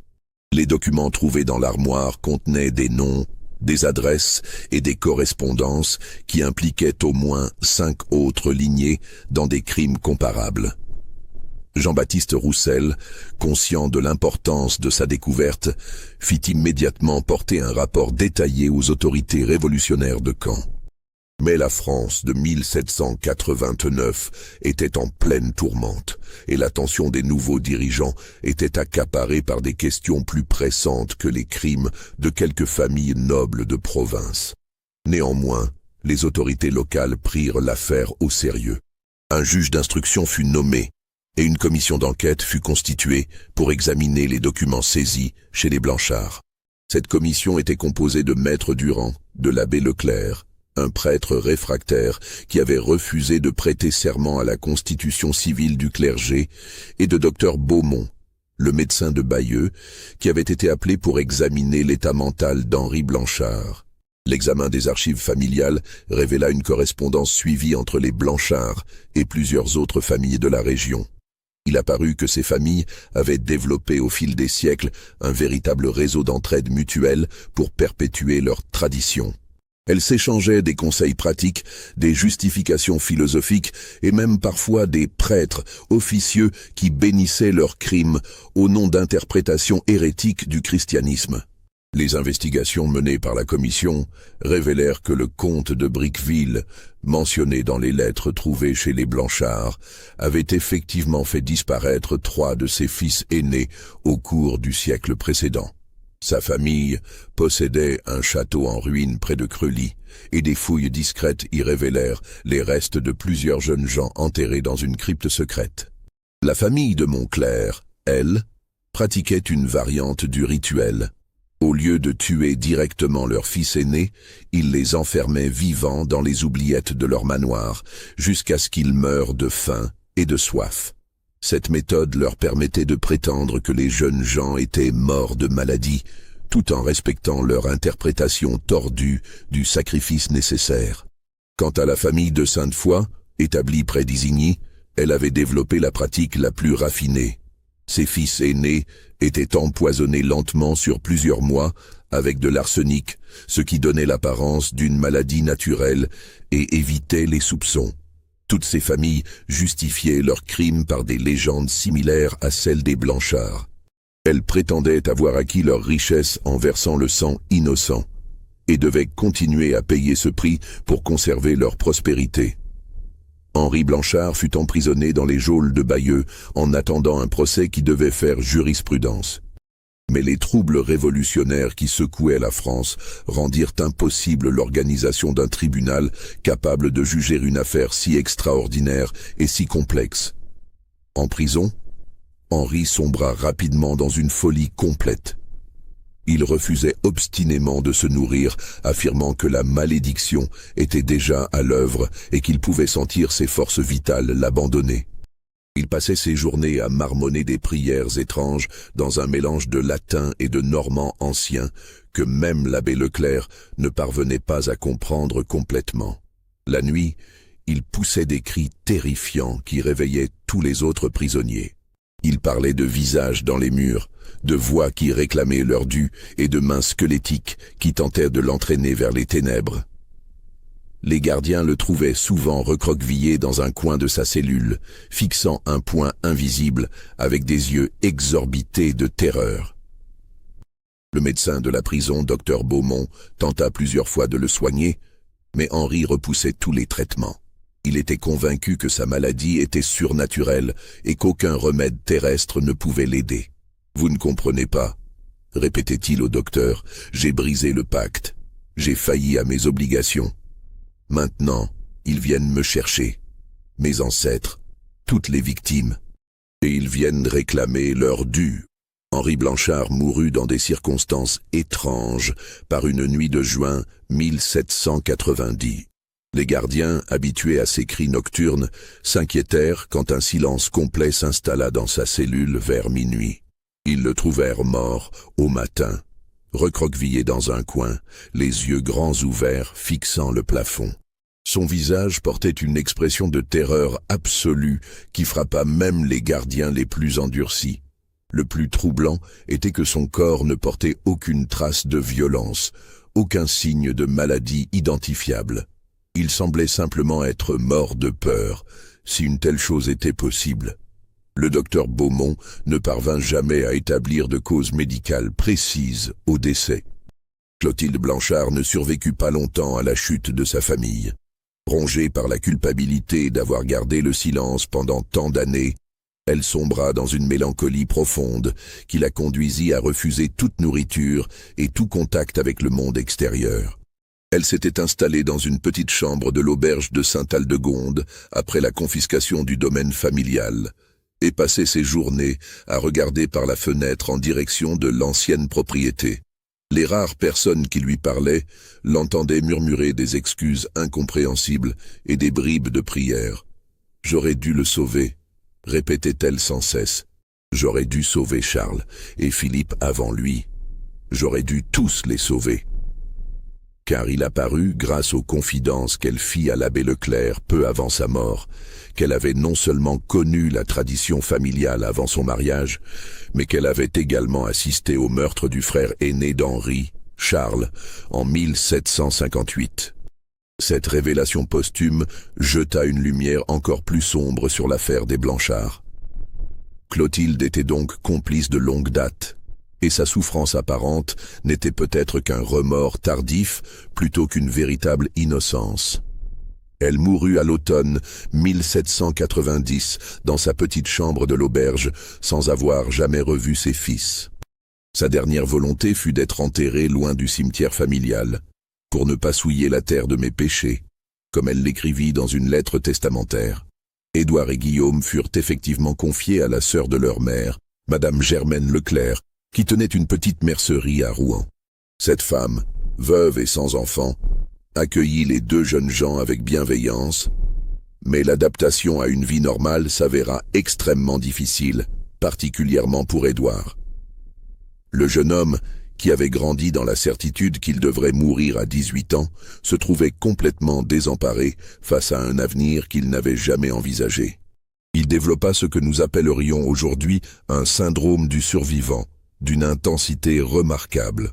Les documents trouvés dans l'armoire contenaient des noms, des adresses et des correspondances qui impliquaient au moins 5 autres lignées dans des crimes comparables. Jean-Baptiste Roussel, conscient de l'importance de sa découverte, fit immédiatement porter un rapport détaillé aux autorités révolutionnaires de Caen. Mais la France de 1789 était en pleine tourmente, et l'attention des nouveaux dirigeants était accaparée par des questions plus pressantes que les crimes de quelques familles nobles de province. Néanmoins, les autorités locales prirent l'affaire au sérieux. Un juge d'instruction fut nommé, et une commission d'enquête fut constituée pour examiner les documents saisis chez les Blanchard. Cette commission était composée de Maître Durand, de l'abbé Leclerc, un prêtre réfractaire qui avait refusé de prêter serment à la constitution civile du clergé, et de Dr Beaumont, le médecin de Bayeux, qui avait été appelé pour examiner l'état mental d'Henri Blanchard. L'examen des archives familiales révéla une correspondance suivie entre les Blanchard et plusieurs autres familles de la région. Il apparut que ces familles avaient développé au fil des siècles un véritable réseau d'entraide mutuelle pour perpétuer leurs traditions. Elles s'échangeaient des conseils pratiques, des justifications philosophiques et même parfois des prêtres officieux qui bénissaient leurs crimes au nom d'interprétations hérétiques du christianisme. Les investigations menées par la commission révélèrent que le comte de Briqueville, mentionné dans les lettres trouvées chez les Blanchard, avait effectivement fait disparaître 3 de ses fils aînés au cours du siècle précédent. Sa famille possédait un château en ruine près de Creully, et des fouilles discrètes y révélèrent les restes de plusieurs jeunes gens enterrés dans une crypte secrète. La famille de Montclair, elle, pratiquait une variante du rituel. Au lieu de tuer directement leurs fils aînés, ils les enfermaient vivants dans les oubliettes de leur manoir, jusqu'à ce qu'ils meurent de faim et de soif. Cette méthode leur permettait de prétendre que les jeunes gens étaient morts de maladie, tout en respectant leur interprétation tordue du sacrifice nécessaire. Quant à la famille de Sainte-Foy, établie près d'Isigny, elle avait développé la pratique la plus raffinée. Ses fils aînés étaient empoisonnés lentement sur plusieurs mois avec de l'arsenic, ce qui donnait l'apparence d'une maladie naturelle et évitait les soupçons. Toutes ces familles justifiaient leurs crimes par des légendes similaires à celles des Blanchards. Elles prétendaient avoir acquis leur richesse en versant le sang innocent et devaient continuer à payer ce prix pour conserver leur prospérité. Henri Blanchard fut emprisonné dans les geôles de Bayeux en attendant un procès qui devait faire jurisprudence. Mais les troubles révolutionnaires qui secouaient la France rendirent impossible l'organisation d'un tribunal capable de juger une affaire si extraordinaire et si complexe. En prison, Henri sombra rapidement dans une folie complète. Il refusait obstinément de se nourrir, affirmant que la malédiction était déjà à l'œuvre et qu'il pouvait sentir ses forces vitales l'abandonner. Il passait ses journées à marmonner des prières étranges dans un mélange de latin et de normand ancien que même l'abbé Leclerc ne parvenait pas à comprendre complètement. La nuit, il poussait des cris terrifiants qui réveillaient tous les autres prisonniers. Il parlait de visages dans les murs, de voix qui réclamaient leur dû et de mains squelettiques qui tentèrent de l'entraîner vers les ténèbres. Les gardiens le trouvaient souvent recroquevillé dans un coin de sa cellule, fixant un point invisible avec des yeux exorbités de terreur. Le médecin de la prison, Dr Beaumont, tenta plusieurs fois de le soigner, mais Henri repoussait tous les traitements. Il était convaincu que sa maladie était surnaturelle et qu'aucun remède terrestre ne pouvait l'aider. « Vous ne comprenez pas », répétait-il au docteur, « j'ai brisé le pacte, j'ai failli à mes obligations. Maintenant, ils viennent me chercher, mes ancêtres, toutes les victimes, et ils viennent réclamer leur dû. » Henri Blanchard mourut dans des circonstances étranges par une nuit de juin 1790. Les gardiens, habitués à ces cris nocturnes, s'inquiétèrent quand un silence complet s'installa dans sa cellule vers minuit. Ils le trouvèrent mort au matin, recroquevillé dans un coin, les yeux grands ouverts fixant le plafond. Son visage portait une expression de terreur absolue qui frappa même les gardiens les plus endurcis. Le plus troublant était que son corps ne portait aucune trace de violence, aucun signe de maladie identifiable. Il semblait simplement être mort de peur, si une telle chose était possible. Le docteur Beaumont ne parvint jamais à établir de cause médicale précise au décès. Clotilde Blanchard ne survécut pas longtemps à la chute de sa famille. Rongée par la culpabilité d'avoir gardé le silence pendant tant d'années, elle sombra dans une mélancolie profonde qui la conduisit à refuser toute nourriture et tout contact avec le monde extérieur. Elle s'était installée dans une petite chambre de l'auberge de Saint-Aldegonde après la confiscation du domaine familial et passait ses journées à regarder par la fenêtre en direction de l'ancienne propriété. Les rares personnes qui lui parlaient l'entendaient murmurer des excuses incompréhensibles et des bribes de prières. « J'aurais dû le sauver », répétait-elle sans cesse. « J'aurais dû sauver Charles et Philippe avant lui. J'aurais dû tous les sauver. » Car il apparut, grâce aux confidences qu'elle fit à l'abbé Leclerc peu avant sa mort, qu'elle avait non seulement connu la tradition familiale avant son mariage, mais qu'elle avait également assisté au meurtre du frère aîné d'Henri, Charles, en 1758. Cette révélation posthume jeta une lumière encore plus sombre sur l'affaire des Blanchards. Clotilde était donc complice de longue date, et sa souffrance apparente n'était peut-être qu'un remords tardif plutôt qu'une véritable innocence. Elle mourut à l'automne 1790 dans sa petite chambre de l'auberge sans avoir jamais revu ses fils. Sa dernière volonté fut d'être enterrée loin du cimetière familial, pour ne pas souiller la terre de mes péchés, comme elle l'écrivit dans une lettre testamentaire. Édouard et Guillaume furent effectivement confiés à la sœur de leur mère, Madame Germaine Leclerc, qui tenait une petite mercerie à Rouen. Cette femme, veuve et sans enfant, accueillit les deux jeunes gens avec bienveillance, mais l'adaptation à une vie normale s'avéra extrêmement difficile, particulièrement pour Édouard. Le jeune homme, qui avait grandi dans la certitude qu'il devrait mourir à 18 ans, se trouvait complètement désemparé face à un avenir qu'il n'avait jamais envisagé. Il développa ce que nous appellerions aujourd'hui un syndrome du survivant, d'une intensité remarquable.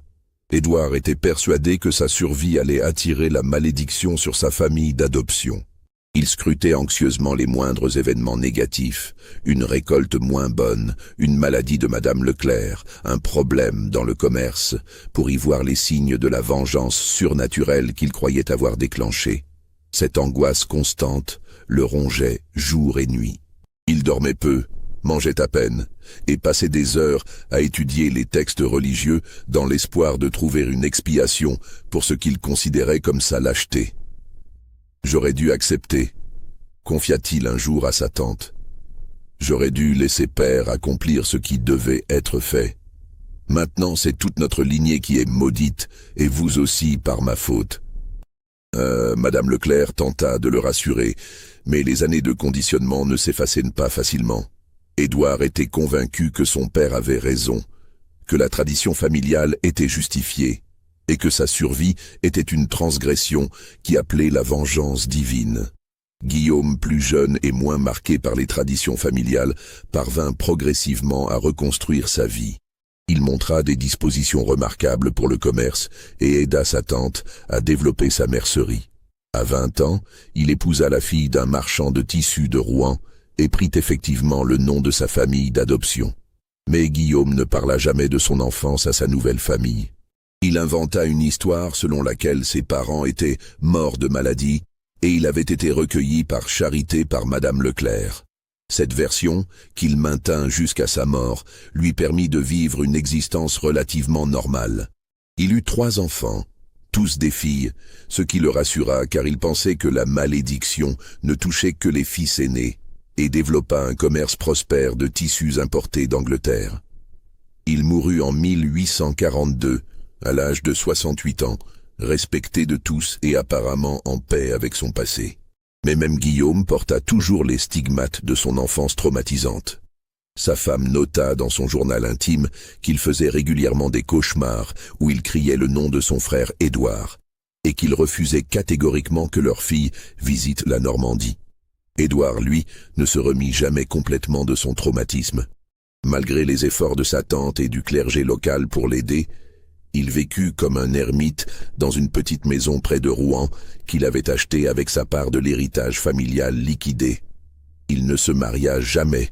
Édouard était persuadé que sa survie allait attirer la malédiction sur sa famille d'adoption. Il scrutait anxieusement les moindres événements négatifs, une récolte moins bonne, une maladie de Madame Leclerc, un problème dans le commerce, pour y voir les signes de la vengeance surnaturelle qu'il croyait avoir déclenchée. Cette angoisse constante le rongeait jour et nuit. Il dormait peu, mangeait à peine, et passait des heures à étudier les textes religieux dans l'espoir de trouver une expiation pour ce qu'il considérait comme sa lâcheté. J'aurais dû accepter, confia-t-il un jour à sa tante. J'aurais dû laisser père accomplir ce qui devait être fait. Maintenant, c'est toute notre lignée qui est maudite, et vous aussi par ma faute. Madame Leclerc tenta de le rassurer, mais les années de conditionnement ne s'effaçaient pas facilement. Édouard était convaincu que son père avait raison, que la tradition familiale était justifiée, et que sa survie était une transgression qui appelait la vengeance divine. Guillaume, plus jeune et moins marqué par les traditions familiales, parvint progressivement à reconstruire sa vie. Il montra des dispositions remarquables pour le commerce et aida sa tante à développer sa mercerie. À 20 ans, il épousa la fille d'un marchand de tissus de Rouen et prit effectivement le nom de sa famille d'adoption. Mais Guillaume ne parla jamais de son enfance à sa nouvelle famille. Il inventa une histoire selon laquelle ses parents étaient morts de maladie et il avait été recueilli par charité par Madame Leclerc. Cette version, qu'il maintint jusqu'à sa mort, lui permit de vivre une existence relativement normale. Il eut 3 enfants, tous des filles, ce qui le rassura car il pensait que la malédiction ne touchait que les fils aînés, et développa un commerce prospère de tissus importés d'Angleterre. Il mourut en 1842, à l'âge de 68 ans, respecté de tous et apparemment en paix avec son passé. Mais même Guillaume porta toujours les stigmates de son enfance traumatisante. Sa femme nota dans son journal intime qu'il faisait régulièrement des cauchemars où il criait le nom de son frère Édouard, et qu'il refusait catégoriquement que leur fille visite la Normandie. Édouard, lui, ne se remit jamais complètement de son traumatisme. Malgré les efforts de sa tante et du clergé local pour l'aider, il vécut comme un ermite dans une petite maison près de Rouen qu'il avait achetée avec sa part de l'héritage familial liquidé. Il ne se maria jamais,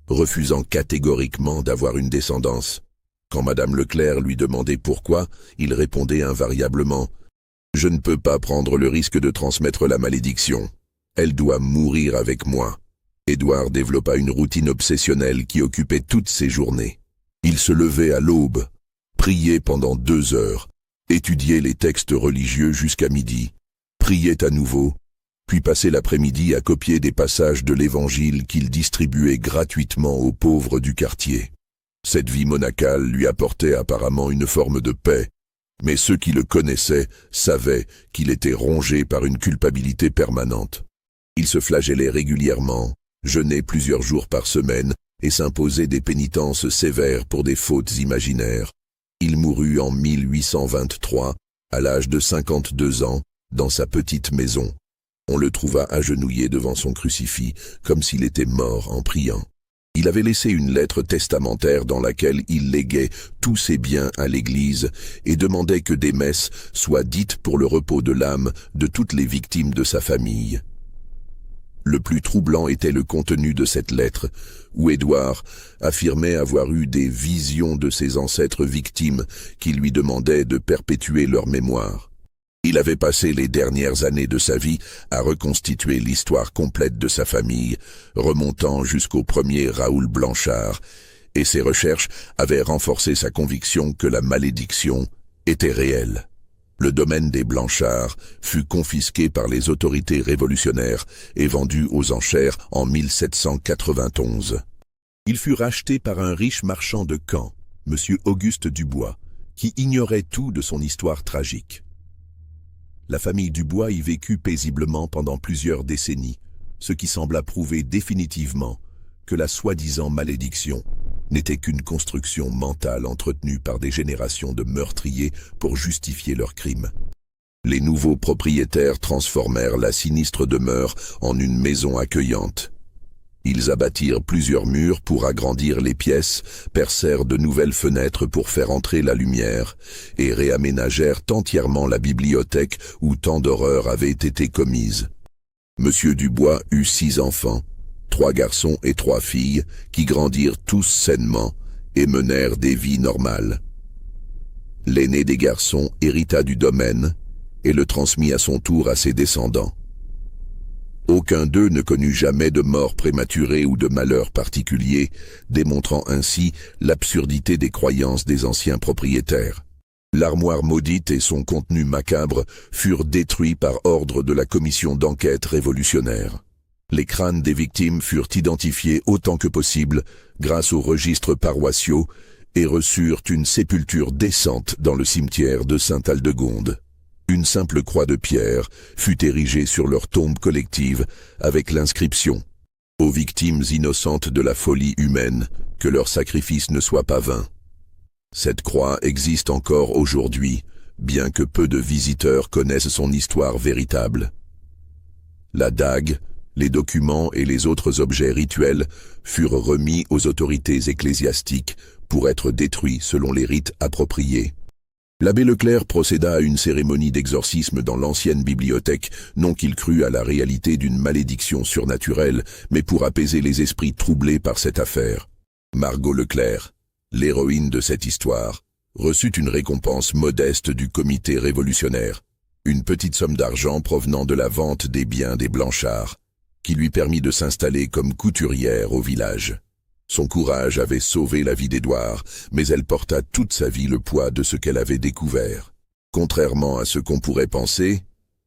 refusant catégoriquement d'avoir une descendance. Quand Madame Leclerc lui demandait pourquoi, il répondait invariablement « Je ne peux pas prendre le risque de transmettre la malédiction. Elle doit mourir avec moi. » Édouard développa une routine obsessionnelle qui occupait toutes ses journées. Il se levait à l'aube, priait pendant 2 heures, étudiait les textes religieux jusqu'à midi, priait à nouveau, puis passait l'après-midi à copier des passages de l'Évangile qu'il distribuait gratuitement aux pauvres du quartier. Cette vie monacale lui apportait apparemment une forme de paix, mais ceux qui le connaissaient savaient qu'il était rongé par une culpabilité permanente. Il se flagellait régulièrement, jeûnait plusieurs jours par semaine et s'imposait des pénitences sévères pour des fautes imaginaires. Il mourut en 1823, à l'âge de 52 ans, dans sa petite maison. On le trouva agenouillé devant son crucifix, comme s'il était mort en priant. Il avait laissé une lettre testamentaire dans laquelle il léguait tous ses biens à l'Église et demandait que des messes soient dites pour le repos de l'âme de toutes les victimes de sa famille. Le plus troublant était le contenu de cette lettre, où Édouard affirmait avoir eu des visions de ses ancêtres victimes qui lui demandaient de perpétuer leur mémoire. Il avait passé les dernières années de sa vie à reconstituer l'histoire complète de sa famille, remontant jusqu'au premier Raoul Blanchard, et ses recherches avaient renforcé sa conviction que la malédiction était réelle. Le domaine des Blanchard fut confisqué par les autorités révolutionnaires et vendu aux enchères en 1791. Il fut racheté par un riche marchand de Caen, M. Auguste Dubois, qui ignorait tout de son histoire tragique. La famille Dubois y vécut paisiblement pendant plusieurs décennies, ce qui sembla prouver définitivement que la soi-disant malédiction n'était qu'une construction mentale entretenue par des générations de meurtriers pour justifier leurs crimes. Les nouveaux propriétaires transformèrent la sinistre demeure en une maison accueillante. Ils abattirent plusieurs murs pour agrandir les pièces, percèrent de nouvelles fenêtres pour faire entrer la lumière, et réaménagèrent entièrement la bibliothèque où tant d'horreurs avaient été commises. Monsieur Dubois eut 6 enfants, 3 garçons et 3 filles, qui grandirent tous sainement et menèrent des vies normales. L'aîné des garçons hérita du domaine et le transmit à son tour à ses descendants. Aucun d'eux ne connut jamais de mort prématurée ou de malheur particulier, démontrant ainsi l'absurdité des croyances des anciens propriétaires. L'armoire maudite et son contenu macabre furent détruits par ordre de la commission d'enquête révolutionnaire. Les crânes des victimes furent identifiés autant que possible grâce aux registres paroissiaux et reçurent une sépulture décente dans le cimetière de Sainte-Aldegonde. Une simple croix de pierre fut érigée sur leur tombe collective avec l'inscription « Aux victimes innocentes de la folie humaine, que leur sacrifice ne soit pas vain ». Cette croix existe encore aujourd'hui, bien que peu de visiteurs connaissent son histoire véritable. La dague, les documents et les autres objets rituels furent remis aux autorités ecclésiastiques pour être détruits selon les rites appropriés. L'abbé Leclerc procéda à une cérémonie d'exorcisme dans l'ancienne bibliothèque, non qu'il crût à la réalité d'une malédiction surnaturelle, mais pour apaiser les esprits troublés par cette affaire. Margot Leclerc, l'héroïne de cette histoire, reçut une récompense modeste du comité révolutionnaire, une petite somme d'argent provenant de la vente des biens des Blanchard, qui lui permit de s'installer comme couturière au village. Son courage avait sauvé la vie d'Édouard, mais elle porta toute sa vie le poids de ce qu'elle avait découvert. Contrairement à ce qu'on pourrait penser,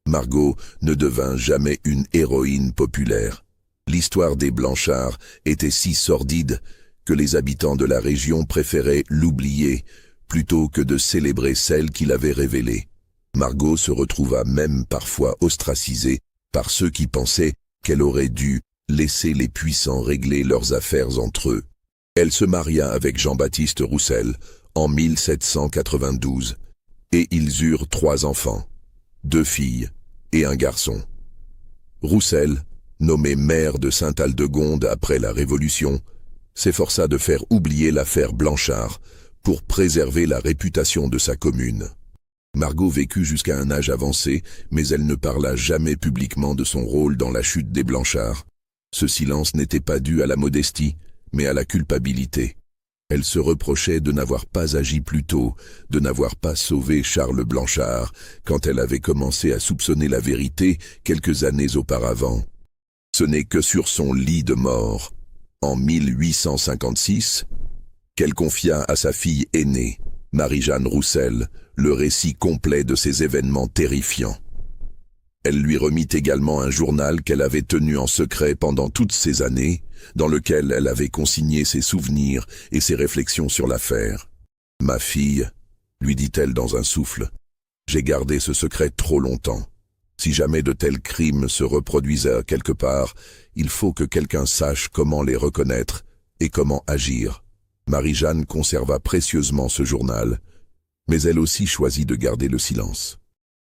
Margot ne devint jamais une héroïne populaire. L'histoire des Blanchard était si sordide que les habitants de la région préféraient l'oublier plutôt que de célébrer celle qui l'avait révélée. Margot se retrouva même parfois ostracisée par ceux qui pensaient qu'elle aurait dû laisser les puissants régler leurs affaires entre eux. Elle se maria avec Jean-Baptiste Roussel en 1792, et ils eurent 3 enfants, 2 filles et un garçon. Roussel, nommé maire de Sainte-Aldegonde après la Révolution, s'efforça de faire oublier l'affaire Blanchard pour préserver la réputation de sa commune. Margot vécut jusqu'à un âge avancé, mais elle ne parla jamais publiquement de son rôle dans la chute des Blanchard. Ce silence n'était pas dû à la modestie, mais à la culpabilité. Elle se reprochait de n'avoir pas agi plus tôt, de n'avoir pas sauvé Charles Blanchard, quand elle avait commencé à soupçonner la vérité quelques années auparavant. Ce n'est que sur son lit de mort, en 1856, qu'elle confia à sa fille aînée, Marie-Jeanne Roussel, le récit complet de ces événements terrifiants. Elle lui remit également un journal qu'elle avait tenu en secret pendant toutes ces années, dans lequel elle avait consigné ses souvenirs et ses réflexions sur l'affaire. « Ma fille, lui dit-elle dans un souffle, j'ai gardé ce secret trop longtemps. Si jamais de tels crimes se reproduisaient quelque part, il faut que quelqu'un sache comment les reconnaître et comment agir. » Marie-Jeanne conserva précieusement ce journal, mais elle aussi choisit de garder le silence.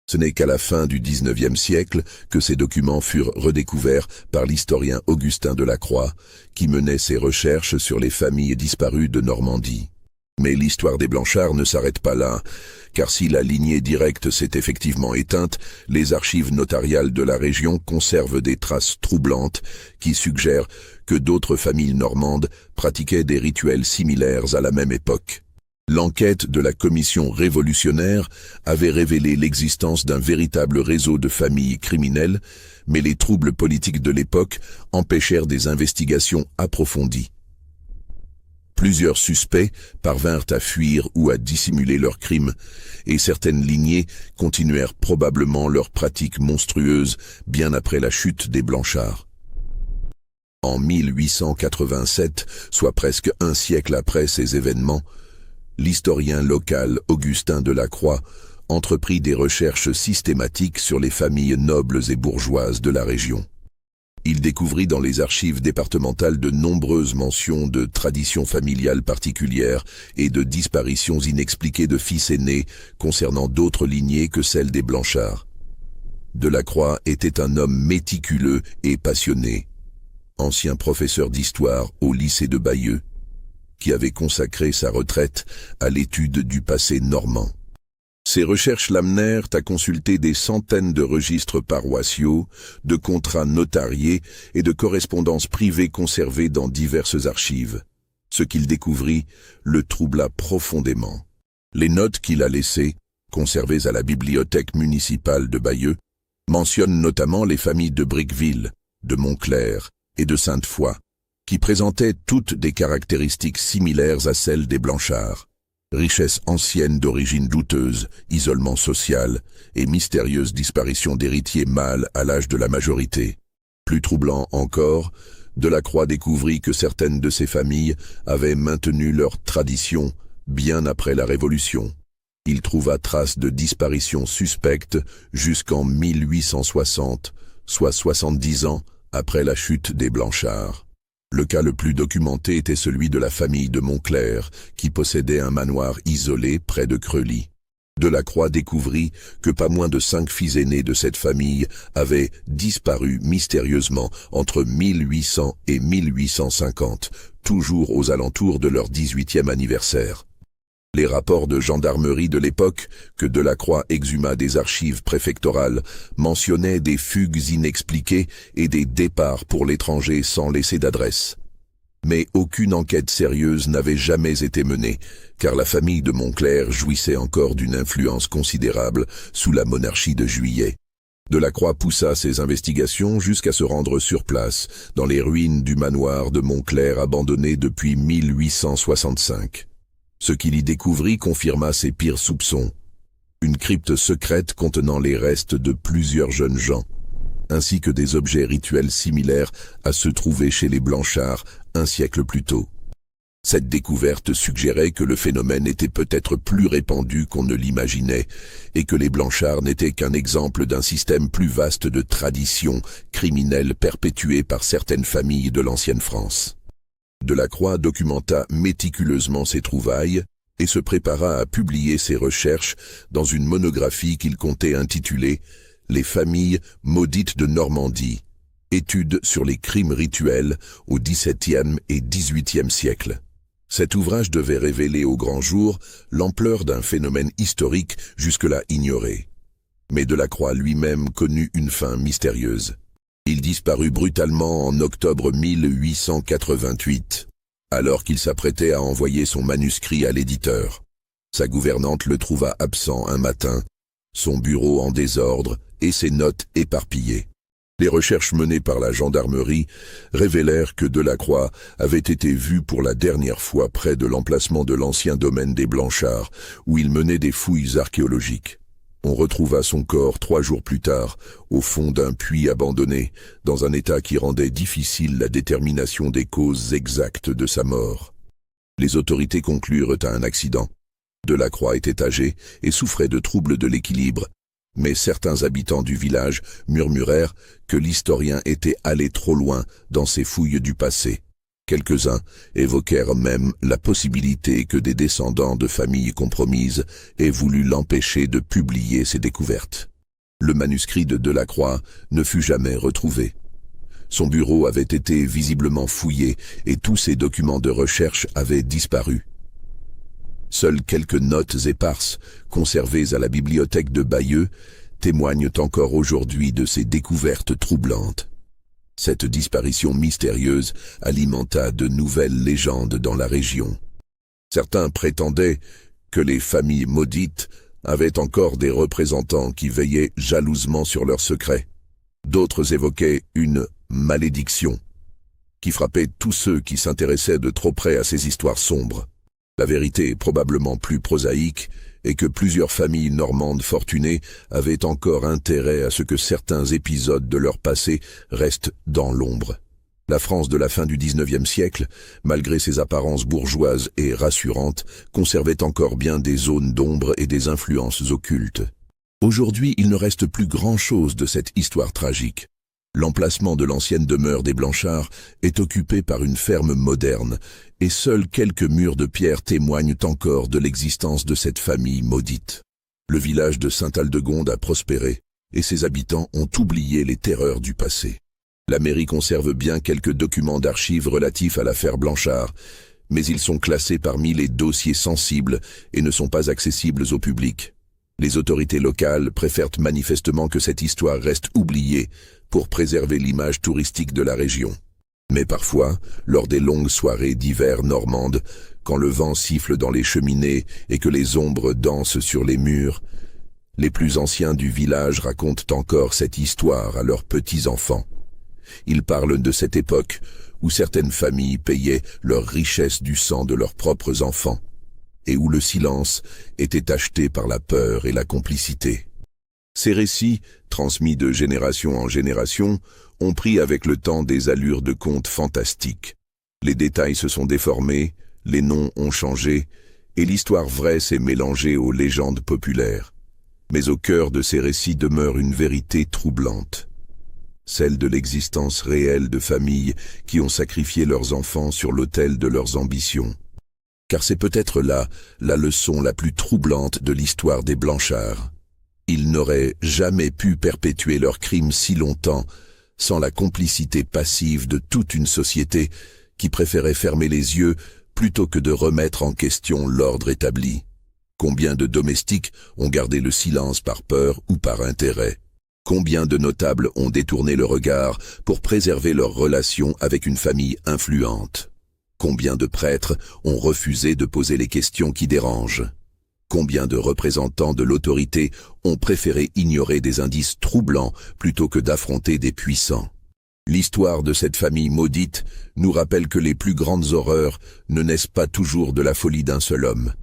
Ce n'est qu'à la fin du XIXe siècle que ces documents furent redécouverts par l'historien Augustin Delacroix, qui menait ses recherches sur les familles disparues de Normandie. Mais l'histoire des Blanchard ne s'arrête pas là, car si la lignée directe s'est effectivement éteinte, les archives notariales de la région conservent des traces troublantes qui suggèrent que d'autres familles normandes pratiquaient des rituels similaires à la même époque. L'enquête de la commission révolutionnaire avait révélé l'existence d'un véritable réseau de familles criminelles, mais les troubles politiques de l'époque empêchèrent des investigations approfondies. Plusieurs suspects parvinrent à fuir ou à dissimuler leurs crimes, et certaines lignées continuèrent probablement leurs pratiques monstrueuses bien après la chute des Blanchard. En 1887, soit presque un siècle après ces événements, l'historien local Augustin Delacroix entreprit des recherches systématiques sur les familles nobles et bourgeoises de la région. Il découvrit dans les archives départementales de nombreuses mentions de traditions familiales particulières et de disparitions inexpliquées de fils aînés concernant d'autres lignées que celles des Blanchard. Delacroix était un homme méticuleux et passionné. ancien professeur d'histoire au lycée de Bayeux, qui avait consacré sa retraite à l'étude du passé normand. Ses recherches l'amenèrent à consulter des centaines de registres paroissiaux, de contrats notariés et de correspondances privées conservées dans diverses archives. Ce qu'il découvrit le troubla profondément. Les notes qu'il a laissées, conservées à la bibliothèque municipale de Bayeux, mentionnent notamment les familles de Briqueville, de Montclair et de Sainte-Foy, qui présentaient toutes des caractéristiques similaires à celles des Blanchards. Richesse ancienne d'origine douteuse, isolement social et mystérieuse disparition d'héritiers mâles à l'âge de la majorité. Plus troublant encore, Delacroix découvrit que certaines de ces familles avaient maintenu leur tradition bien après la Révolution. Il trouva trace de disparitions suspectes jusqu'en 1860, soit 70 ans après la chute des Blanchards. Le cas le plus documenté était celui de la famille de Montclair, qui possédait un manoir isolé près de Creully. Delacroix découvrit que pas moins de 5 fils aînés de cette famille avaient disparu mystérieusement entre 1800 et 1850, toujours aux alentours de leur 18e anniversaire. Les rapports de gendarmerie de l'époque, que Delacroix exhuma des archives préfectorales, mentionnaient des fugues inexpliquées et des départs pour l'étranger sans laisser d'adresse. Mais aucune enquête sérieuse n'avait jamais été menée, car la famille de Montclair jouissait encore d'une influence considérable sous la monarchie de Juillet. Delacroix poussa ses investigations jusqu'à se rendre sur place, dans les ruines du manoir de Montclair abandonné depuis 1865. Ce qu'il y découvrit confirma ses pires soupçons. Une crypte secrète contenant les restes de plusieurs jeunes gens, ainsi que des objets rituels similaires à ceux trouvés chez les Blanchards un siècle plus tôt. Cette découverte suggérait que le phénomène était peut-être plus répandu qu'on ne l'imaginait, et que les Blanchards n'étaient qu'un exemple d'un système plus vaste de traditions criminelles perpétuées par certaines familles de l'ancienne France. Delacroix documenta méticuleusement ses trouvailles et se prépara à publier ses recherches dans une monographie qu'il comptait intituler « Les familles maudites de Normandie, études sur les crimes rituels au XVIIe et XVIIIe siècle ». Cet ouvrage devait révéler au grand jour l'ampleur d'un phénomène historique jusque-là ignoré. Mais Delacroix lui-même connut une fin mystérieuse. Il disparut brutalement en octobre 1888, alors qu'il s'apprêtait à envoyer son manuscrit à l'éditeur. Sa gouvernante le trouva absent un matin, son bureau en désordre et ses notes éparpillées. Les recherches menées par la gendarmerie révélèrent que Delacroix avait été vu pour la dernière fois près de l'emplacement de l'ancien domaine des Blanchards, où il menait des fouilles archéologiques. On retrouva son corps 3 jours plus tard, au fond d'un puits abandonné, dans un état qui rendait difficile la détermination des causes exactes de sa mort. Les autorités conclurent à un accident. Delacroix était âgé et souffrait de troubles de l'équilibre, mais certains habitants du village murmurèrent que l'historien était allé trop loin dans ses fouilles du passé. Quelques-uns évoquèrent même la possibilité que des descendants de familles compromises aient voulu l'empêcher de publier ses découvertes. Le manuscrit de Delacroix ne fut jamais retrouvé. Son bureau avait été visiblement fouillé et tous ses documents de recherche avaient disparu. Seules quelques notes éparses, conservées à la bibliothèque de Bayeux, témoignent encore aujourd'hui de ces découvertes troublantes. Cette disparition mystérieuse alimenta de nouvelles légendes dans la région. Certains prétendaient que les familles maudites avaient encore des représentants qui veillaient jalousement sur leurs secrets. D'autres évoquaient une malédiction qui frappait tous ceux qui s'intéressaient de trop près à ces histoires sombres. La vérité est probablement plus prosaïque et que plusieurs familles normandes fortunées avaient encore intérêt à ce que certains épisodes de leur passé restent dans l'ombre. La France de la fin du XIXe siècle, malgré ses apparences bourgeoises et rassurantes, conservait encore bien des zones d'ombre et des influences occultes. Aujourd'hui, il ne reste plus grand-chose de cette histoire tragique. L'emplacement de l'ancienne demeure des Blanchards est occupé par une ferme moderne, et seuls quelques murs de pierre témoignent encore de l'existence de cette famille maudite. Le village de Saint-Aldegonde a prospéré, et ses habitants ont oublié les terreurs du passé. La mairie conserve bien quelques documents d'archives relatifs à l'affaire Blanchard, mais ils sont classés parmi les dossiers sensibles et ne sont pas accessibles au public. Les autorités locales préfèrent manifestement que cette histoire reste oubliée pour préserver l'image touristique de la région. Mais parfois, lors des longues soirées d'hiver normandes, quand le vent siffle dans les cheminées et que les ombres dansent sur les murs, les plus anciens du village racontent encore cette histoire à leurs petits-enfants. Ils parlent de cette époque où certaines familles payaient leur richesse du sang de leurs propres enfants, et où le silence était acheté par la peur et la complicité. Ces récits, transmis de génération en génération, ont pris avec le temps des allures de contes fantastiques. Les détails se sont déformés, les noms ont changé, et l'histoire vraie s'est mélangée aux légendes populaires. Mais au cœur de ces récits demeure une vérité troublante, celle de l'existence réelle de familles qui ont sacrifié leurs enfants sur l'autel de leurs ambitions. Car c'est peut-être là la leçon la plus troublante de l'histoire des Blanchards. Ils n'auraient jamais pu perpétuer leurs crimes si longtemps sans la complicité passive de toute une société qui préférait fermer les yeux plutôt que de remettre en question l'ordre établi. Combien de domestiques ont gardé le silence par peur ou par intérêt? Combien de notables ont détourné le regard pour préserver leur relation avec une famille influente? Combien de prêtres ont refusé de poser les questions qui dérangent? Combien de représentants de l'autorité ont préféré ignorer des indices troublants plutôt que d'affronter des puissants? L'histoire de cette famille maudite nous rappelle que les plus grandes horreurs ne naissent pas toujours de la folie d'un seul homme,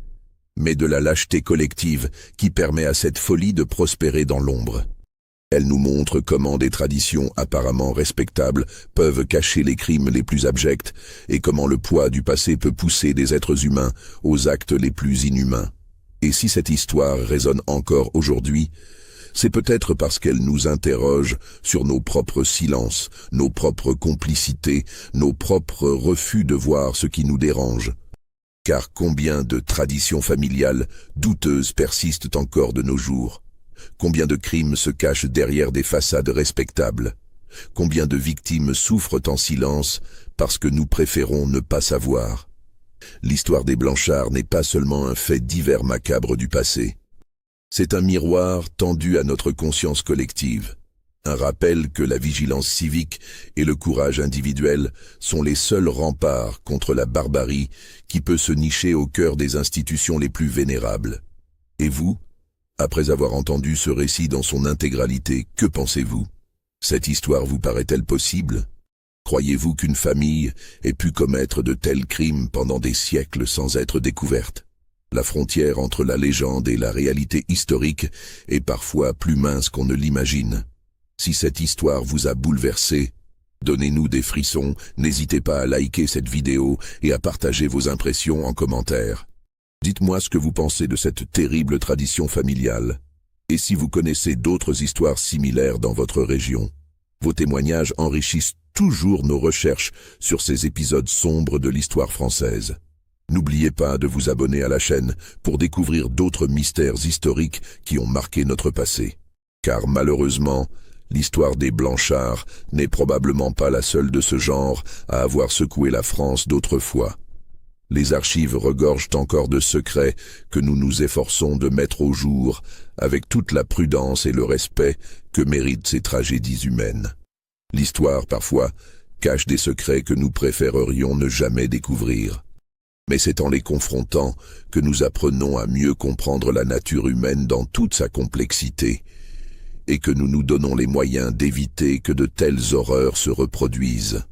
mais de la lâcheté collective qui permet à cette folie de prospérer dans l'ombre. Elle nous montre comment des traditions apparemment respectables peuvent cacher les crimes les plus abjects et comment le poids du passé peut pousser des êtres humains aux actes les plus inhumains. Et si cette histoire résonne encore aujourd'hui, c'est peut-être parce qu'elle nous interroge sur nos propres silences, nos propres complicités, nos propres refus de voir ce qui nous dérange. Car combien de traditions familiales douteuses persistent encore de nos jours? Combien de crimes se cachent derrière des façades respectables? Combien de victimes souffrent en silence parce que nous préférons ne pas savoir? L'histoire des Blanchards n'est pas seulement un fait divers macabre du passé. C'est un miroir tendu à notre conscience collective. Un rappel que la vigilance civique et le courage individuel sont les seuls remparts contre la barbarie qui peut se nicher au cœur des institutions les plus vénérables. Et vous, après avoir entendu ce récit dans son intégralité, que pensez-vous? Cette histoire vous paraît-elle possible? Croyez-vous qu'une famille ait pu commettre de tels crimes pendant des siècles sans être découverte? La frontière entre la légende et la réalité historique est parfois plus mince qu'on ne l'imagine. Si cette histoire vous a bouleversé, donnez-nous des frissons, n'hésitez pas à liker cette vidéo et à partager vos impressions en commentaire. Dites-moi ce que vous pensez de cette terrible tradition familiale, et si vous connaissez d'autres histoires similaires dans votre région. Vos témoignages enrichissent toujours nos recherches sur ces épisodes sombres de l'histoire française. N'oubliez pas de vous abonner à la chaîne pour découvrir d'autres mystères historiques qui ont marqué notre passé. Car malheureusement, l'histoire des Blanchards n'est probablement pas la seule de ce genre à avoir secoué la France d'autrefois. Les archives regorgent encore de secrets que nous nous efforçons de mettre au jour avec toute la prudence et le respect que méritent ces tragédies humaines. L'histoire, parfois, cache des secrets que nous préférerions ne jamais découvrir. Mais c'est en les confrontant que nous apprenons à mieux comprendre la nature humaine dans toute sa complexité, et que nous nous donnons les moyens d'éviter que de telles horreurs se reproduisent.